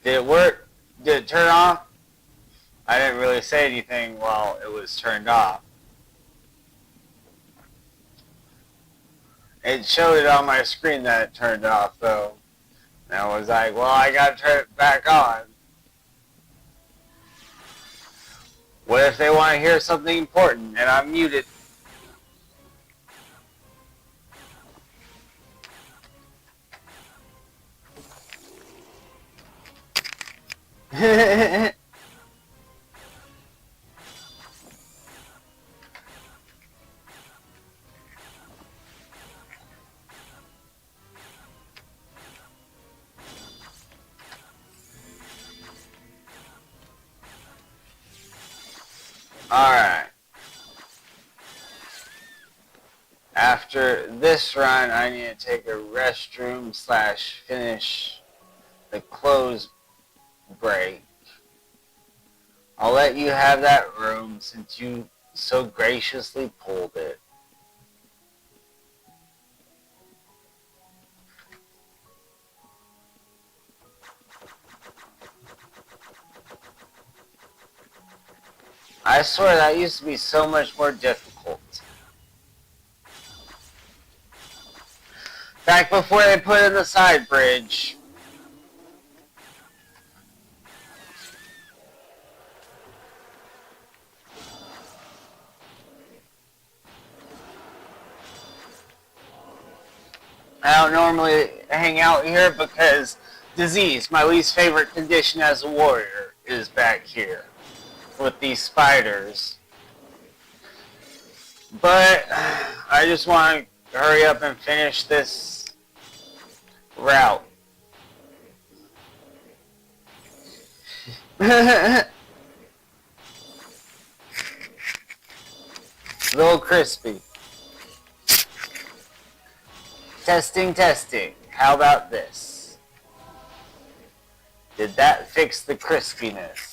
Did it work? Did it turn off? I didn't really say anything while it was turned off. It showed it on my screen that it turned off though. And I was like, well, I gotta turn it back on. What if they want to hear something important and I'm muted? Alright. After this run, I need to take a restroom / finish the clothes break. I'll let you have that room since you so graciously pulled it. I swear that used to be so much more difficult. Back before they put in the side bridge. I don't normally hang out here because disease, my least favorite condition as a warrior, is back here with these spiders. But I just want to hurry up and finish this route. A little crispy. Testing, testing. How about this? Did that fix the crispiness?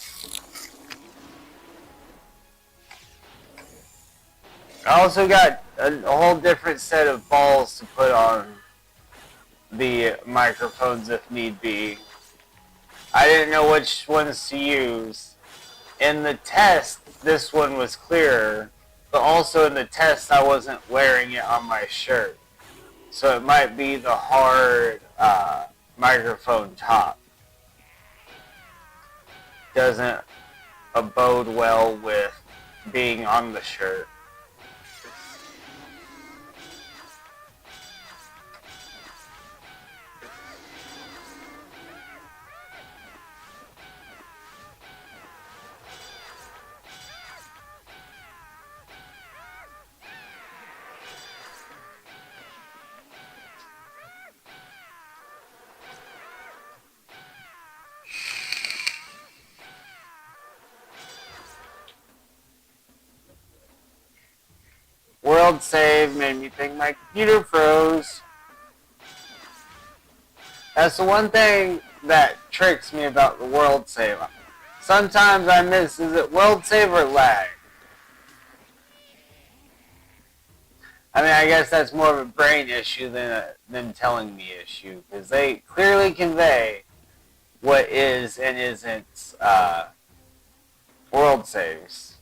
I also got a whole different set of balls to put on the microphones if need be. I didn't know which ones to use. In the test, this one was clearer, but also in the test I wasn't wearing it on my shirt. So it might be the hard microphone top. Doesn't abode well with being on the shirt. World save made me think my computer froze. That's the one thing that tricks me about the world save. Sometimes I miss, is it world save or lag? I mean, I guess that's more of a brain issue than a them telling me issue, because they clearly convey what is and isn't world saves.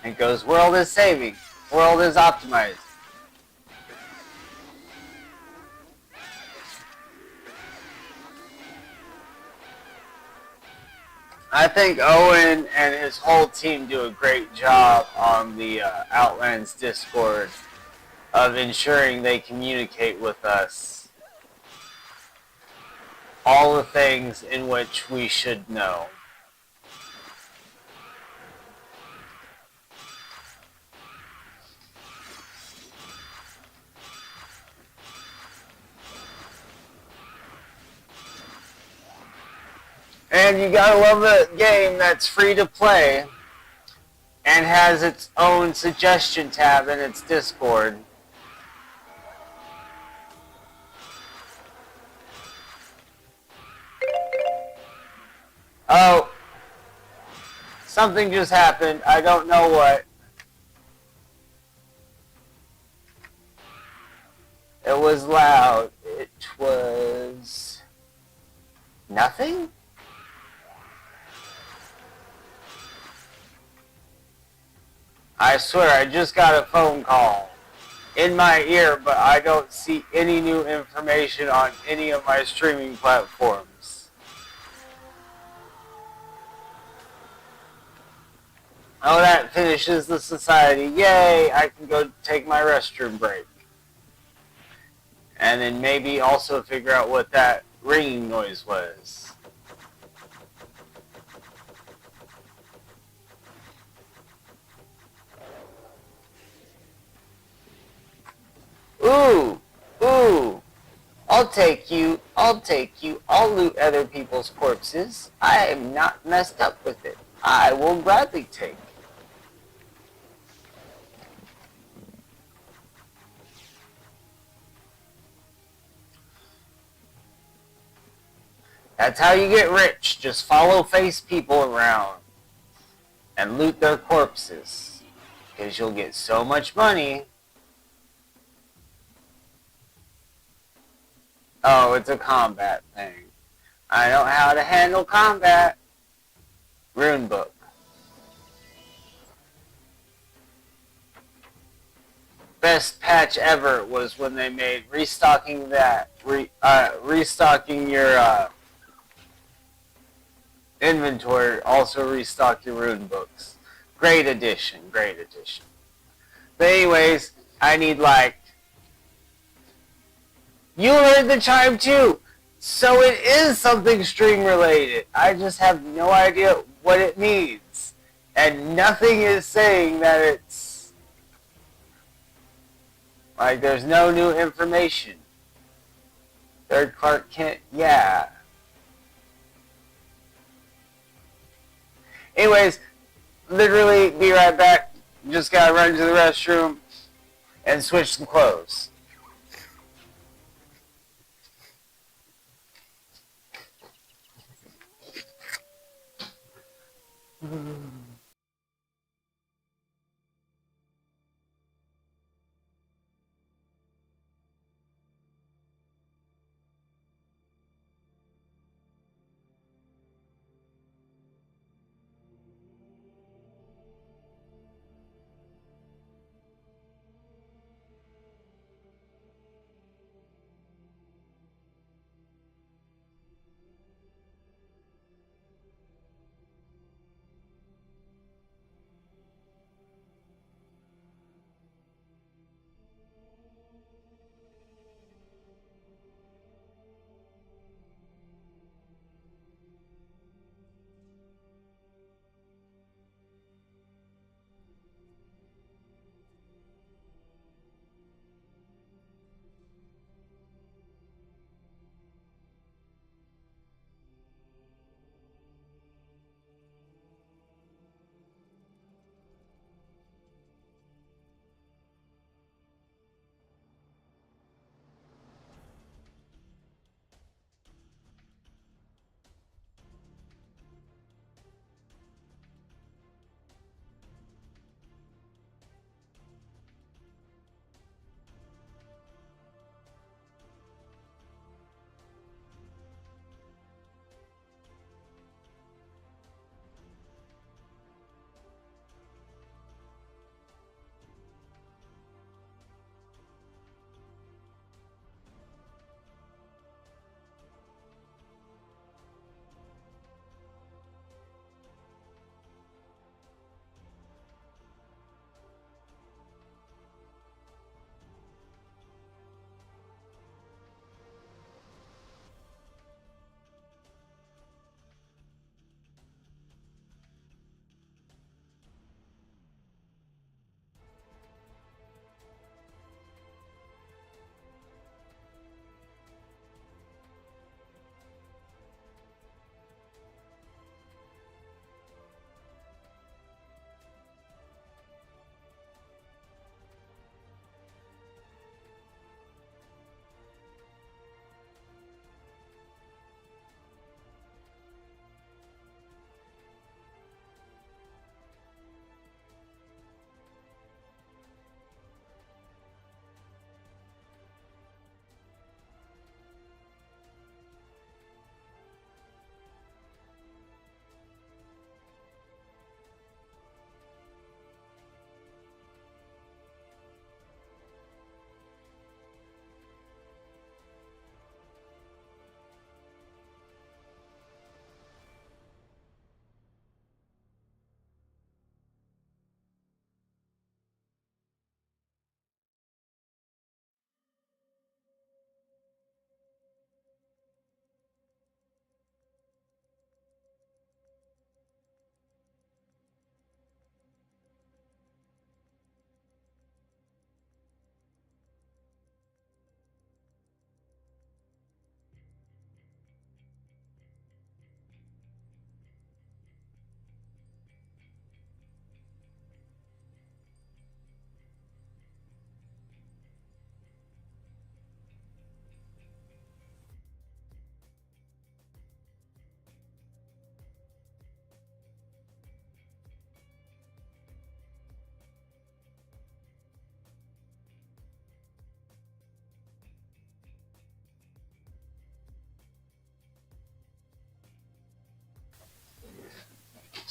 It goes, world is saving, world is optimized. I think Owen and his whole team do a great job on the Outlands Discord of ensuring they communicate with us all the things in which we should know. And you gotta love a game that's free to play and has its own suggestion tab in its Discord. Oh, something just happened. I don't know what. It was loud. It was nothing? I swear, I just got a phone call in my ear, but I don't see any new information on any of my streaming platforms. Oh, that finishes the society. Yay! I can go take my restroom break. And then maybe also figure out what that ringing noise was. Ooh! Ooh! I'll take you, I'll loot other people's corpses. I am not messed up with it. I will gladly take. That's how you get rich. Just follow face people around and loot their corpses. Because you'll get so much money. Oh, it's a combat thing. I know how to handle combat. Rune book. Best patch ever was when they made restocking that, restocking your inventory, also restock your rune books. Great addition, great addition. But anyways, I need like... You heard the chime too! So it is something stream related. I just have no idea what it means. And nothing is saying that it's... Like, there's no new information. Third Clark Kent, yeah. Anyways, literally, be right back. Just gotta run to the restroom and switch some clothes.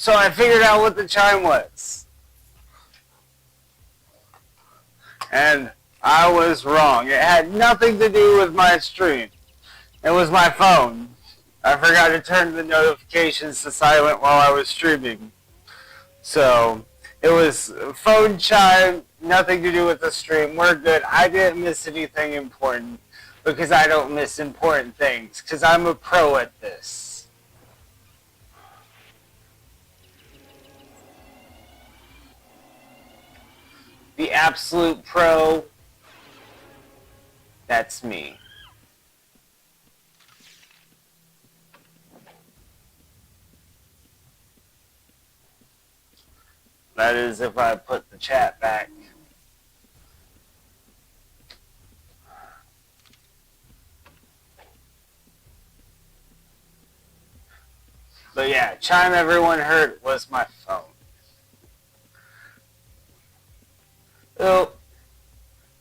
So I figured out what the chime was. And I was wrong. It had nothing to do with my stream. It was my phone. I forgot to turn the notifications to silent while I was streaming. So, it was phone chime, nothing to do with the stream. We're good. I didn't miss anything important because I don't miss important things because I'm a pro at this. The absolute pro, that's me. That is if I put the chat back. But yeah, chime everyone heard was my phone. Oh,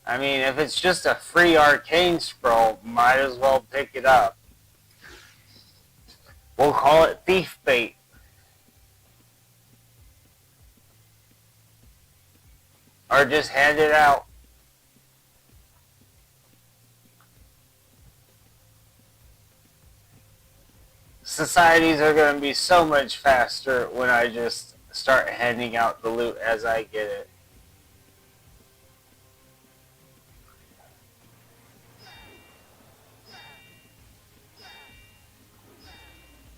I mean, if it's just a free arcane scroll, might as well pick it up. We'll call it thief bait. Or just hand it out. Societies are going to be so much faster when I just start handing out the loot as I get it.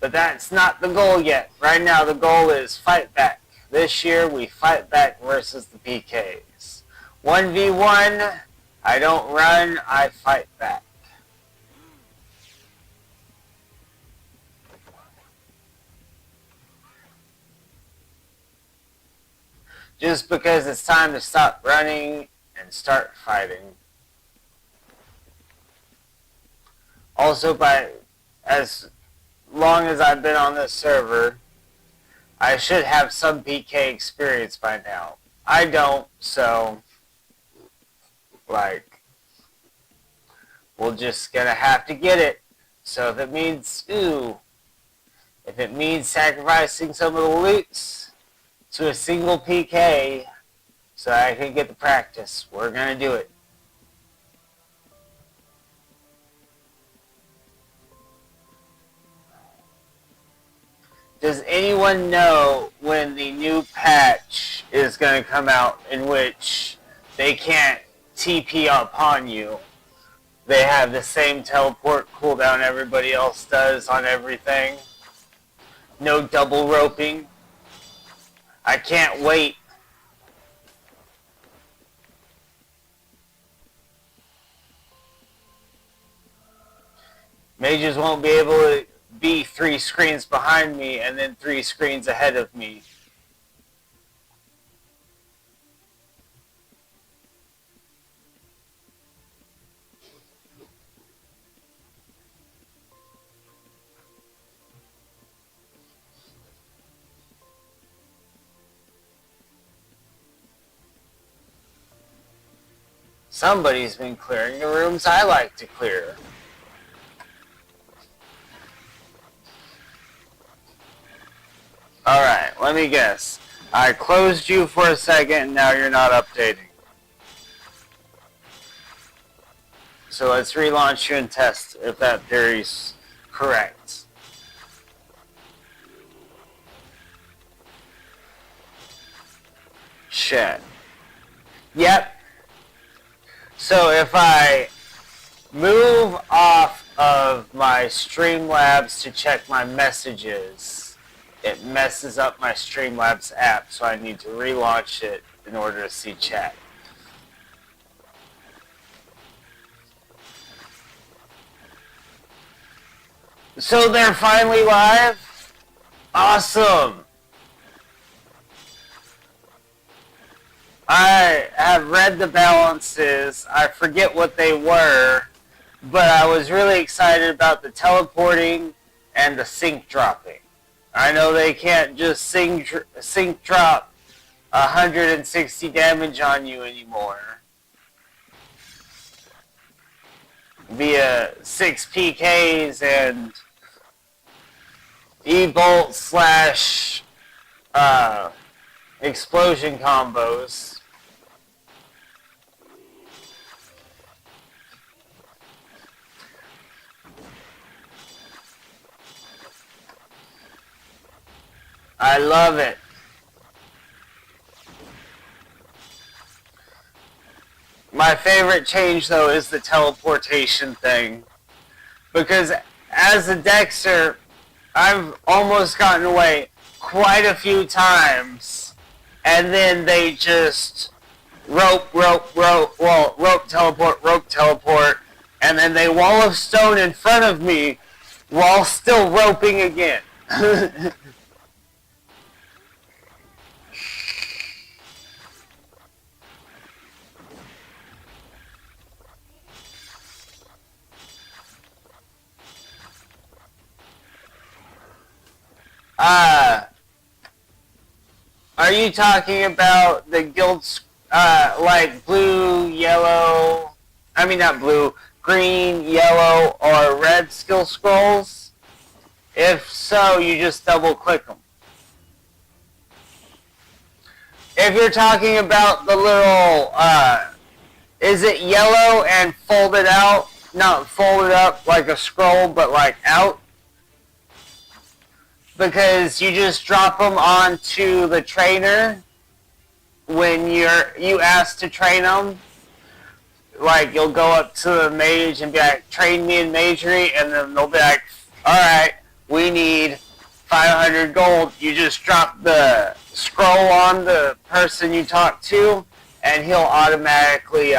But that's not the goal yet. Right now the goal is fight back. This year we fight back versus the PKs. 1v1, I don't run, I fight back. Just because it's time to stop running and start fighting. Also, as long as I've been on this server, I should have some PK experience by now. I don't, so, like, we're just gonna have to get it. So if it means, if it means sacrificing some of the loots to a single PK so I can get the practice, we're gonna do it. Does anyone know when the new patch is going to come out in which they can't TP upon you? They have the same teleport cooldown everybody else does on everything. No double roping. I can't wait. Mages won't be able to be 3 screens behind me and then 3 screens ahead of me. Somebody's been clearing the rooms I like to clear. Alright, let me guess. I closed you for a second and now you're not updating. So let's relaunch you and test if that theory's correct. Shit. Yep. So if I move off of my Streamlabs to check my messages, it messes up my Streamlabs app, so I need to relaunch it in order to see chat. So they're finally live? Awesome! I have read the balances. I forget what they were, but I was really excited about the teleporting and the sync dropping. I know they can't just sync drop 160 damage on you anymore via 6 PKs and E-bolt / uh, explosion combos. I love it. My favorite change, though, is the teleportation thing. Because as a Dexxer, I've almost gotten away quite a few times. And then they just rope, teleport. And then they wall of stone in front of me while still roping again. Are you talking about the guild, like blue, yellow, I mean not blue, green, yellow, or red skill scrolls? If so, you just double click them. If you're talking about the little, is it yellow and folded out? Not folded up like a scroll, but like out? Because you just drop them onto the trainer when you ask to train them. Like, you'll go up to the mage and be like, train me in magery, and then they'll be like, alright, we need 500 gold. You just drop the scroll on the person you talk to, and he'll automatically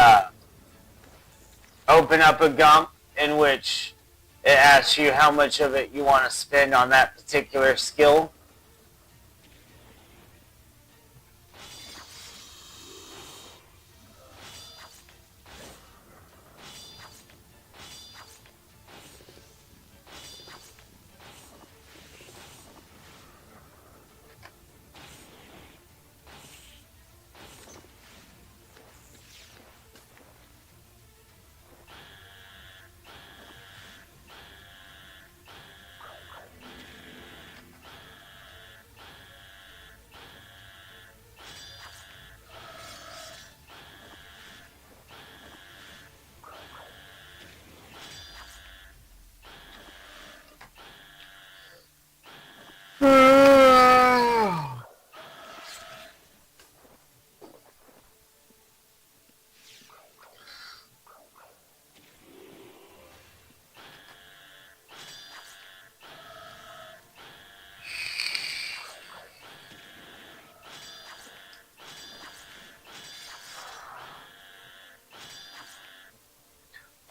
open up a gump in which it asks you how much of it you want to spend on that particular skill.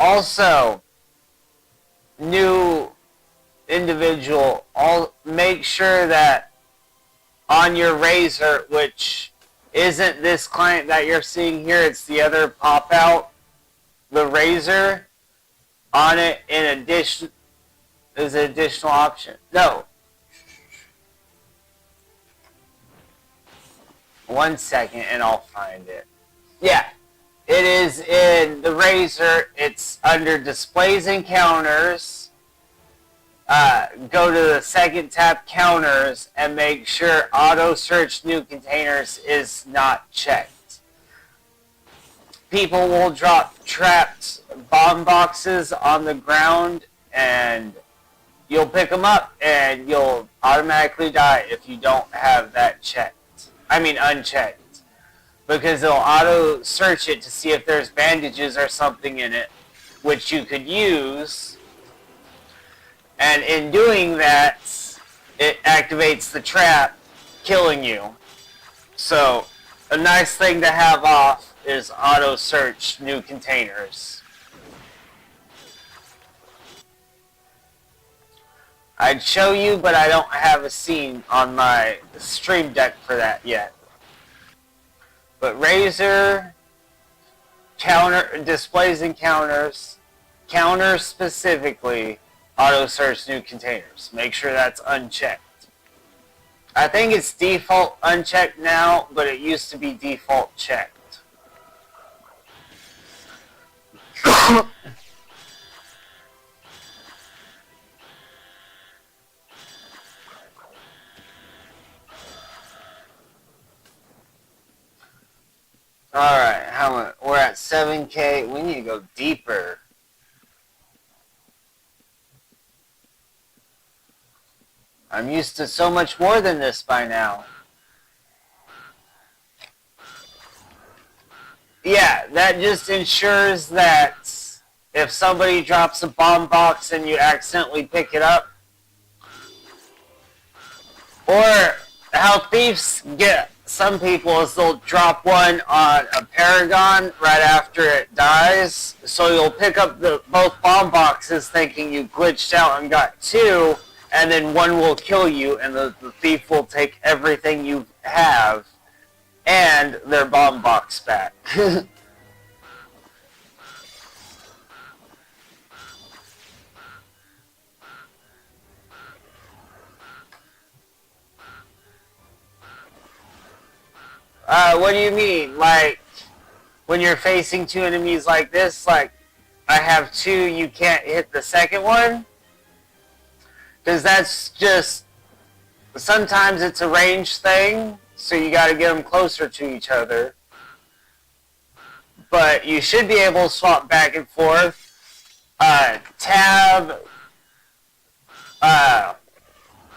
Also, new individual, make sure that on your razor, which isn't this client that you're seeing here, it's the other pop out, the razor, on it in addition is an additional option. No. One second and I'll find it. Yeah. It is in the razor. It's under displays and counters. Go to the second tab, counters, and make sure auto search new containers is not checked. People will drop trapped bomb boxes on the ground, and you'll pick them up and you'll automatically die if you don't have that checked. I mean unchecked. Because it'll auto search it to see if there's bandages or something in it, which you could use. And in doing that, it activates the trap, killing you. So, a nice thing to have off is auto search new containers. I'd show you, but I don't have a scene on my stream deck for that yet. But razor, counter, displays and counters specifically, auto search new containers. Make sure that's unchecked. I think it's default unchecked now, but it used to be default checked. 7K. We need to go deeper. I'm used to so much more than this by now. Yeah, that just ensures that if somebody drops a bomb box and you accidentally pick it up, or how thieves get some people is they'll drop one on a Paragon right after it dies, so you'll pick up both bomb boxes thinking you glitched out and got two, and then one will kill you, and the thief will take everything you have and their bomb box back. What do you mean? Like, when you're facing two enemies like this, like, I have two, you can't hit the second one? Because that's just, sometimes it's a range thing, so you gotta get them closer to each other. But you should be able to swap back and forth. Tab,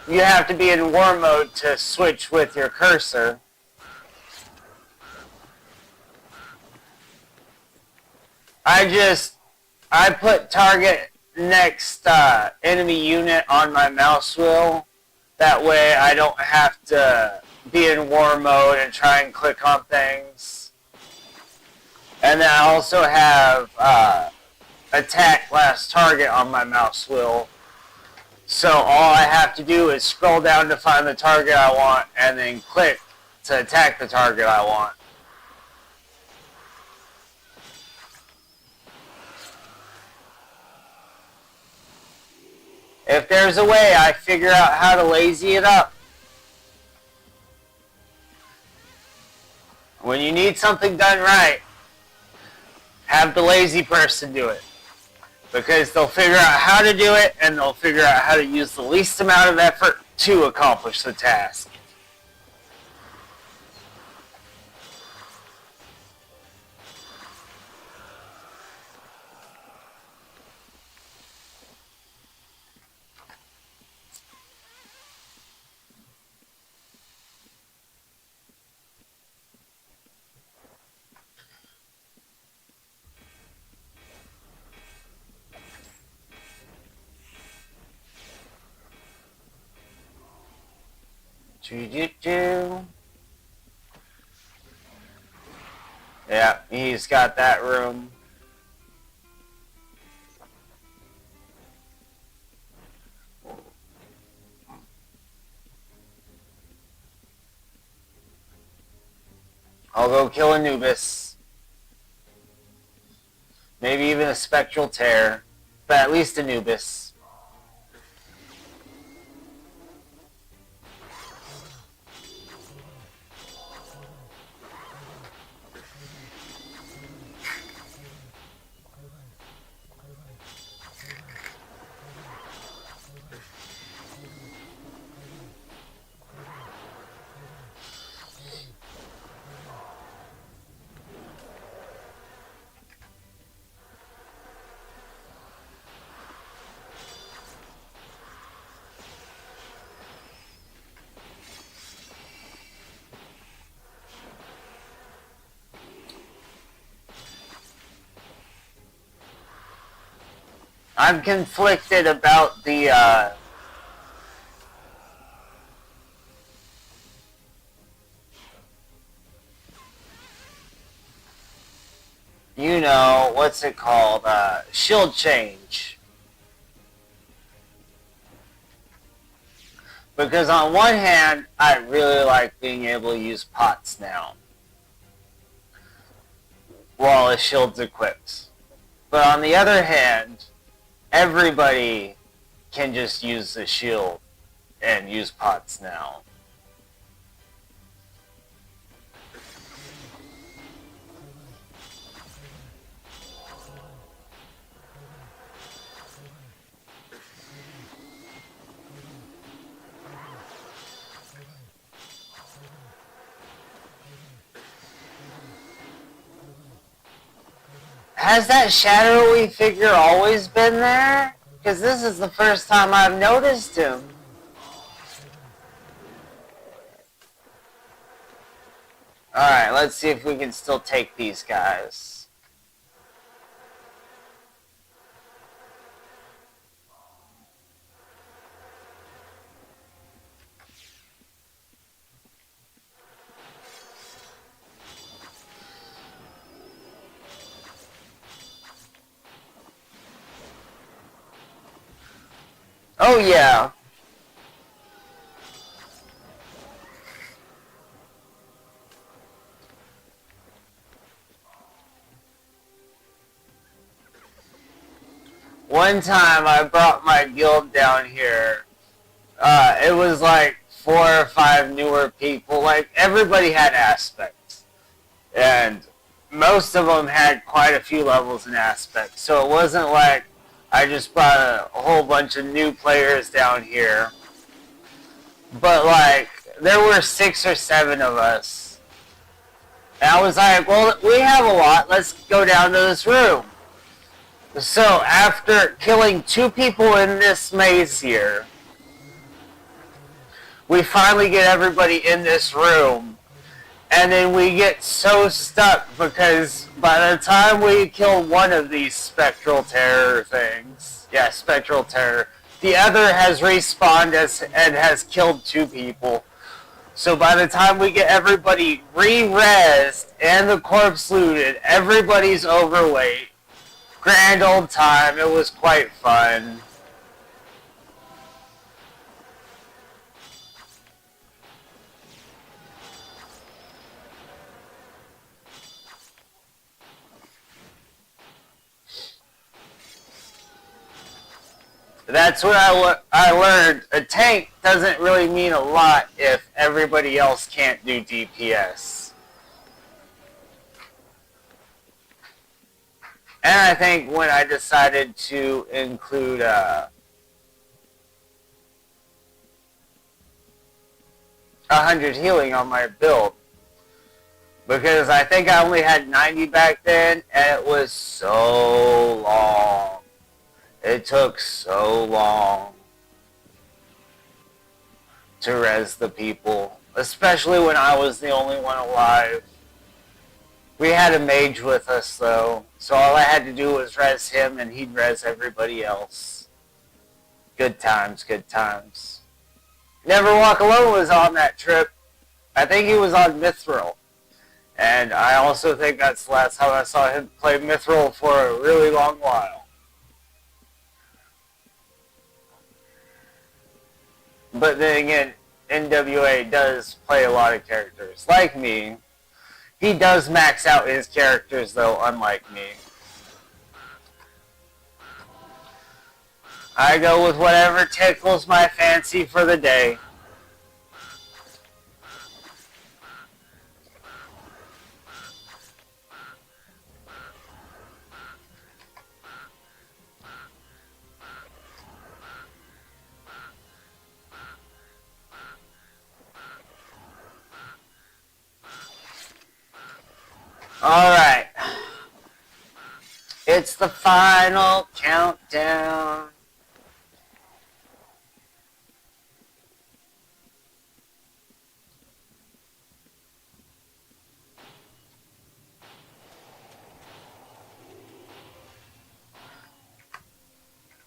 you have to be in war mode to switch with your cursor. I put target next enemy unit on my mouse wheel. That way I don't have to be in war mode and try and click on things. And then I also have attack last target on my mouse wheel. So all I have to do is scroll down to find the target I want and then click to attack the target I want. If there's a way, I figure out how to lazy it up. When you need something done right, have the lazy person do it. Because they'll figure out how to do it, and they'll figure out how to use the least amount of effort to accomplish the task. Yeah, he's got that room. I'll go kill Anubis. Maybe even a Spectral Tear. But at least Anubis. I'm conflicted about the, you know, what's it called, shield change. Because on one hand, I really like being able to use pots now, while a shield's equipped. But on the other hand, everybody can just use the shield and use pots now. Has that shadowy figure always been there? Because this is the first time I've noticed him. Alright, let's see if we can still take these guys. Oh yeah. One time I brought my guild down here. It was like 4 or 5 newer people. Like, everybody had aspects. And most of them had quite a few levels in aspects. So it wasn't like I just brought a whole bunch of new players down here. But like, there were 6 or 7 of us. And I was like, well, we have a lot. Let's go down to this room. So after killing 2 people in this maze here, we finally get everybody in this room. And then we get so stuck because by the time we kill one of these spectral terror things, yeah, spectral terror, the other has respawned and has killed 2 people. So by the time we get everybody re-rezzed and the corpse looted, everybody's overweight. Grand old time. It was quite fun. That's what I learned. A tank doesn't really mean a lot if everybody else can't do DPS. And I think when I decided to include 100 healing on my build, because I think I only had 90 back then, and it was so long. It took so long to res the people, especially when I was the only one alive. We had a mage with us though, so all I had to do was res him and he'd res everybody else. Good times, good times. Never Walk Alone was on that trip. I think he was on Mithril. And I also think that's the last time I saw him play Mithril for a really long while. But then again, NWA does play a lot of characters. Like me. He does max out his characters though, unlike me. I go with whatever tickles my fancy for the day. Alright. It's the final countdown.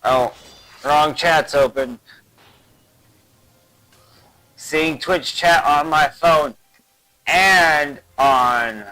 Oh, wrong chat's open. Seeing Twitch chat on my phone and on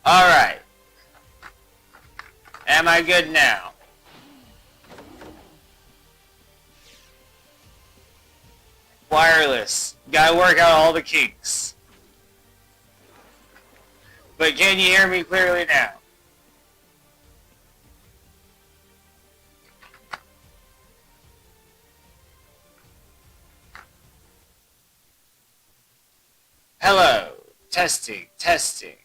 Alright. Am I good now? Wireless. Gotta work out all the kinks. But can you hear me clearly now? Hello. Testing, testing.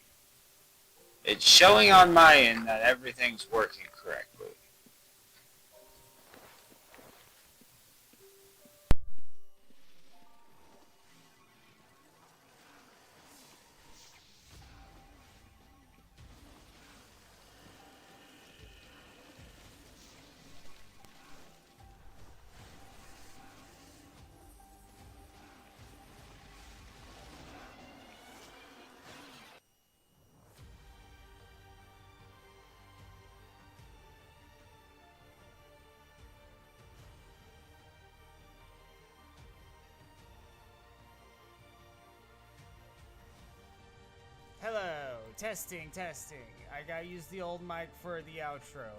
It's showing on my end that everything's working correctly. Hello, testing, testing. I gotta use the old mic for the outro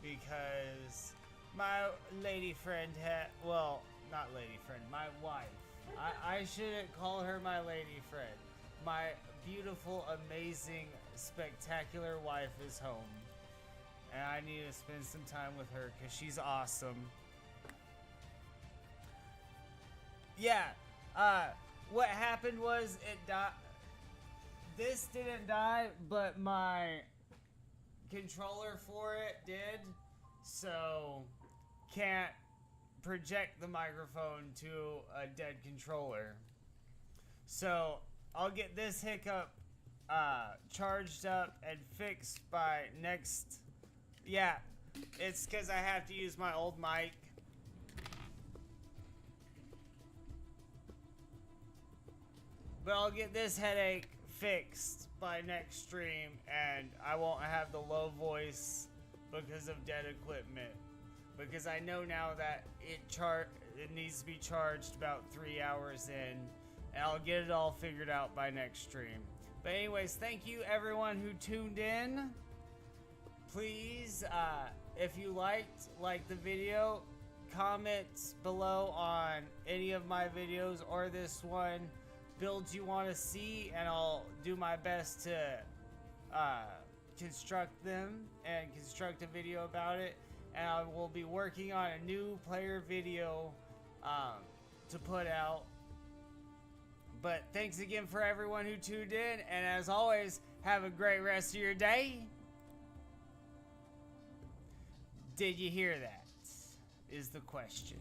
because my lady friend had, well, not lady friend, my wife. I shouldn't call her my lady friend. My beautiful, amazing, spectacular wife is home, and I need to spend some time with her because she's awesome. Yeah, what happened was it died. This didn't die, but my controller for it did, so can't project the microphone to a dead controller. So I'll get this hiccup charged up and fixed by next. Yeah, it's because I have to use my old mic. But I'll get this headache fixed by next stream, and I won't have the low voice because of dead equipment. Because I know now that it needs to be charged about 3 hours in, and I'll get it all figured out by next stream. But anyways, thank you everyone who tuned in. Please, if you like the video, comment below on any of my videos or this one. Builds you want to see, and I'll do my best to construct them and construct a video about it. And I will be working on a new player video to put out. But thanks again for everyone who tuned in, and as always, have a great rest of your day. Did you hear that? Is the question.